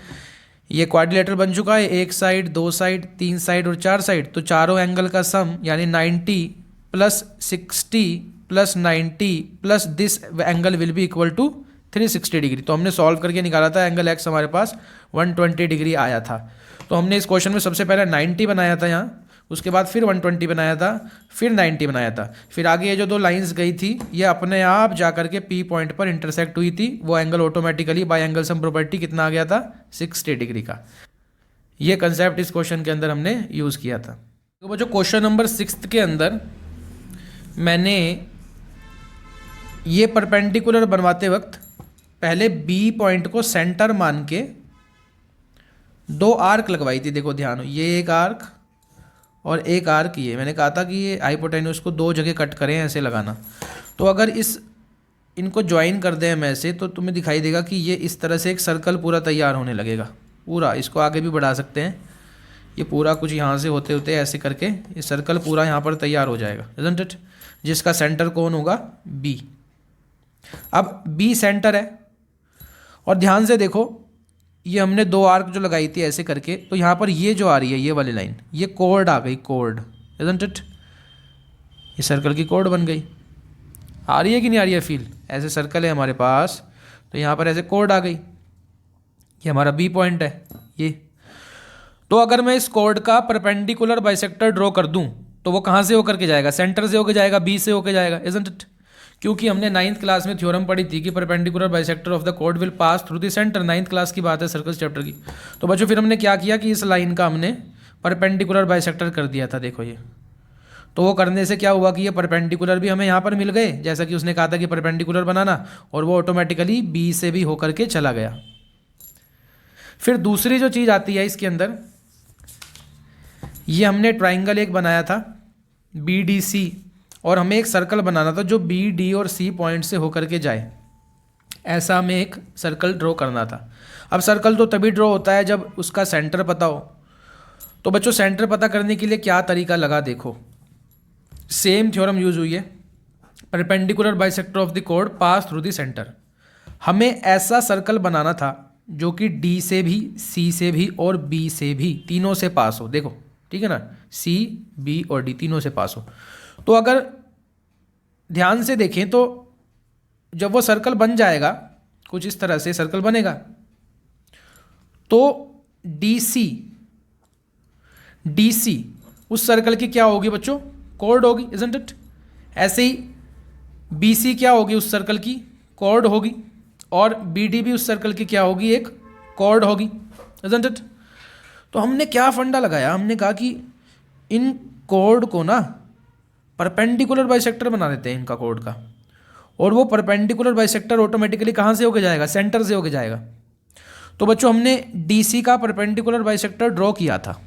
ये क्वाड्रिलेटरल बन चुका है, एक साइड, दो साइड, तीन साइड और चार साइड, तो चारों एंगल का सम यानी 90 plus 60 plus 90 plus this angle will be equal to 360 degree. तो हमने सॉल्व करके निकाला था, एंगल एक्स हमारे पास 120 डिग्री आया था। तो हमने इस क्वेश्चन में सबसे पहले 90 बनाया था यहाँ, उसके बाद फिर 120 बनाया था, फिर 90 बनाया था। फिर आगे ये जो दो लाइंस गई थी ये अपने आप जा करके पी पॉइंट पर इंटरसेक्ट हुई थी। वो angle automatically bye angle sum property कितना आ गया था? 60 डिग्री का। ये कंसेप्ट इस क्वेश्चन के अंदर हमने यूज़ किया था। तो वो जो क्वेश्चन नंबर 6 के अंदर मैंने ये परपेंडिकुलर बनवाते वक्त पहले बी पॉइंट को सेंटर मान के दो आर्क लगवाई थी। देखो ध्यान हो, ये एक आर्क और एक आर्क ये। मैंने कहा था कि ये हाइपोटेन्यूज को दो जगह कट करें, ऐसे लगाना। तो अगर इनको ज्वाइन कर दें हम ऐसे, तो तुम्हें दिखाई देगा कि ये इस तरह से एक सर्कल पूरा तैयार होने लगेगा। पूरा इसको आगे भी बढ़ा सकते हैं, ये पूरा कुछ यहाँ से होते होते ऐसे करके ये सर्कल पूरा यहाँ पर तैयार हो जाएगा, इज़न्ट इट? जिसका सेंटर कौन होगा? बी। अब बी सेंटर है, और ध्यान से देखो ये हमने दो आर्क जो लगाई थी ऐसे करके, तो यहाँ पर ये जो आ रही है ये वाली लाइन, ये कॉर्ड आ गई, कॉर्ड, इज़न्ट इट? ये सर्कल की कॉर्ड बन गई। आ रही है कि नहीं आ रही है फील? ऐसे सर्कल है हमारे पास, तो यहाँ पर ऐसे कॉर्ड आ गई। ये हमारा बी पॉइंट है ये। तो अगर मैं इस कॉर्ड का परपेंडिकुलर बाइसेक्टर ड्रॉ कर दूं तो वो कहाँ से होकर के जाएगा? सेंटर से होकर जाएगा, बी से होकर जाएगा, इज़न्ट इट? क्योंकि हमने 9th क्लास में थ्योरम पढ़ी थी कि perpendicular bisector of the chord will pass through the centre. 9th class की बात है सर्कस चैप्टर की। तो बच्चों फिर हमने क्या किया कि इस लाइन का हमने परपेंडिकुलर बाइसेक्टर कर दिया था। देखो ये, तो वो करने से क्या हुआ कि ये परपेंडिकुलर भी हमें यहाँ पर मिल गए, जैसा कि उसने कहा था कि परपेंडिकुलर बनाना, और वो ऑटोमेटिकली बी से भी होकर के चला गया। फिर दूसरी जो चीज़ आती है इसके अंदर, ये हमने ट्राइंगल एक बनाया था BDC, और हमें एक सर्कल बनाना था जो B, D और C पॉइंट से होकर के जाए। ऐसा हमें एक सर्कल ड्रॉ करना था। अब सर्कल तो तभी ड्रॉ होता है जब उसका सेंटर पता हो। तो बच्चों सेंटर पता करने के लिए क्या तरीका लगा? देखो सेम थ्योरम यूज हुई है, perpendicular bisector of the chord pass through the centre. हमें ऐसा सर्कल बनाना था जो कि D से भी, C से भी और B से भी, तीनों से पास हो। देखो ठीक है ना, C, B और D तीनों से पास हो। तो अगर ध्यान से देखें तो जब वो सर्कल बन जाएगा, कुछ इस तरह से सर्कल बनेगा, तो DC उस सर्कल की क्या होगी बच्चों? कॉर्ड होगी, इज़न्ट इट? ऐसे ही BC क्या होगी उस सर्कल की? कॉर्ड होगी। और बी डी भी उस सर्कल की क्या होगी, एक कॉर्ड होगी, isn't it? तो हमने क्या फंडा लगाया, हमने कहा कि इन कॉर्ड को ना परपेंडिकुलर बाइसेक्टर बना देते हैं इनका कॉर्ड का, और वो परपेंडिकुलर बाइसेक्टर ऑटोमेटिकली कहाँ से होके जाएगा, सेंटर से होके जाएगा। तो बच्चों हमने DC का परपेंडिकुलर बाइसेक्टर ड्रॉ किया था।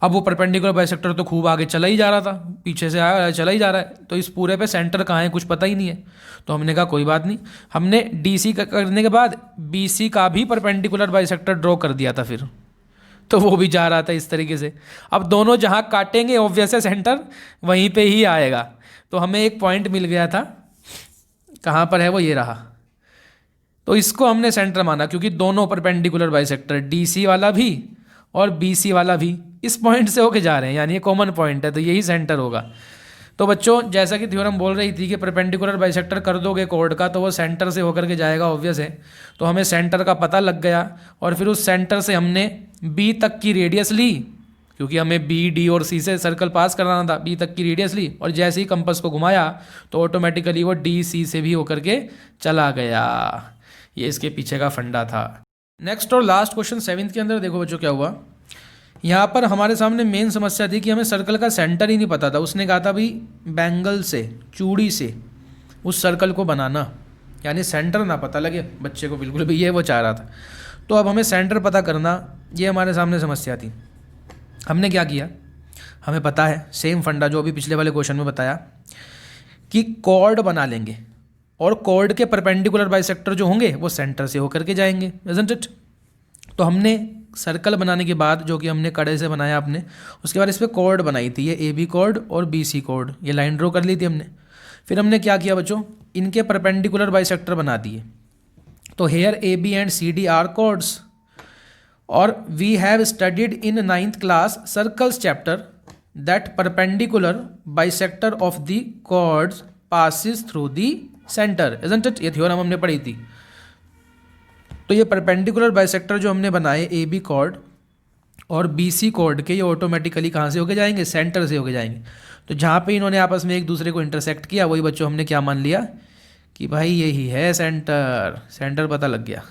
अब वो परपेंडिकुलर बाइसेक्टर तो खूब आगे चला ही जा रहा था, पीछे से आया चला ही जा रहा है, तो इस पूरे पे सेंटर कहाँ है कुछ पता ही नहीं है। तो हमने कहा कोई बात नहीं, हमने DC का करने के बाद BC का भी परपेंडिकुलर बाइसेक्टर ड्रॉ कर दिया था फिर, तो वो भी जा रहा था इस तरीके से। अब दोनों जहाँ काटेंगे ऑब्वियस है सेंटर वहीं पे ही आएगा। तो हमें एक पॉइंट मिल गया था, कहाँ पर है वो, ये रहा। तो इसको हमने सेंटर माना क्योंकि दोनों परपेंडिकुलर बाइसेक्टर DC वाला भी और BC वाला भी इस पॉइंट से होके जा रहे हैं, यानी ये कॉमन पॉइंट है, तो यही सेंटर होगा। तो बच्चों जैसा कि थ्योरम बोल रही थी कि परपेंडिकुलर बाइसेक्टर कर दोगे कॉर्ड का तो वो सेंटर से होकर के जाएगा, ऑब्वियस है। तो हमें सेंटर का पता लग गया और फिर उस सेंटर से हमने B तक की रेडियस ली, क्योंकि हमें B, D और C से सर्कल पास कराना था, B तक की रेडियस ली और जैसे ही कंपास को घुमाया तो ऑटोमेटिकली वो DC से भी होकर के चला गया। ये इसके पीछे का फंडा था। नेक्स्ट और लास्ट क्वेश्चन 7th के अंदर देखो बच्चों क्या हुआ। यहाँ पर हमारे सामने मेन समस्या थी कि हमें सर्कल का सेंटर ही नहीं पता था। उसने कहा था भाई बैंगल से, चूड़ी से उस सर्कल को बनाना, यानी सेंटर ना पता लगे बच्चे को, बिल्कुल भी ये वो चाह रहा था। तो अब हमें सेंटर पता करना, ये हमारे सामने समस्या थी। हमने क्या किया, हमें पता है सेम फंडा जो अभी पिछले वाले क्वेश्चन में बताया कि कॉर्ड बना लेंगे और कॉर्ड के परपेंडिकुलर बाइसेक्टर जो होंगे वो सेंटर से होकर के जाएंगे, isn't it? तो हमने सर्कल बनाने के बाद जो कि हमने कड़े से बनाया अपने, उसके बाद इस पर कॉर्ड बनाई थी, ये AB कॉर्ड और BC कॉर्ड, ये लाइन ड्रॉ कर ली थी हमने। फिर हमने क्या किया बच्चों, इनके परपेंडिकुलर बाइसेक्टर बना दिए। तो here AB and CD are chords, और we have studied in 9th class circles chapter that perpendicular bisector of the chords passes through the centre, isn't it? ये थ्योरम हमने पढ़ी थी। तो ये परपेंडिकुलर बाइसेक्टर जो हमने बनाए AB कॉर्ड और BC कॉर्ड के, ये ऑटोमेटिकली कहाँ से होके जाएंगे, सेंटर से होके जाएंगे। तो जहाँ पे इन्होंने आपस में एक दूसरे को इंटरसेक्ट किया वही बच्चों हमने क्या मान लिया कि भाई यही है सेंटर, सेंटर पता लग गया।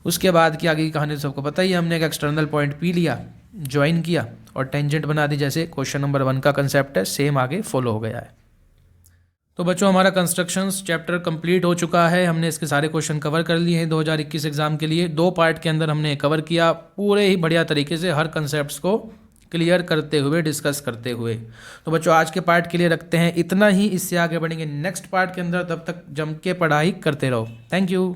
उसके बाद की आगे की कहानी सबको पता ही है, हमने एक एक्सटर्नल पॉइंट P लिया, ज्वाइन किया और टेंजेंट बना दी, जैसे क्वेश्चन नंबर 1 का कंसेप्ट है सेम आगे फॉलो हो गया है। तो बच्चों हमारा कंस्ट्रक्शंस चैप्टर कंप्लीट हो चुका है, हमने इसके सारे क्वेश्चन कवर कर लिए हैं 2021 एग्जाम के लिए। 2 पार्ट के अंदर हमने कवर किया पूरे ही बढ़िया तरीके से, हर कंसेप्ट्स को क्लियर करते हुए, डिस्कस करते हुए। तो बच्चों आज के पार्ट के लिए रखते हैं इतना ही, इससे आगे बढ़ेंगे नेक्स्ट पार्ट के अंदर। तब तक जम के पढ़ाई करते रहो। Thank you.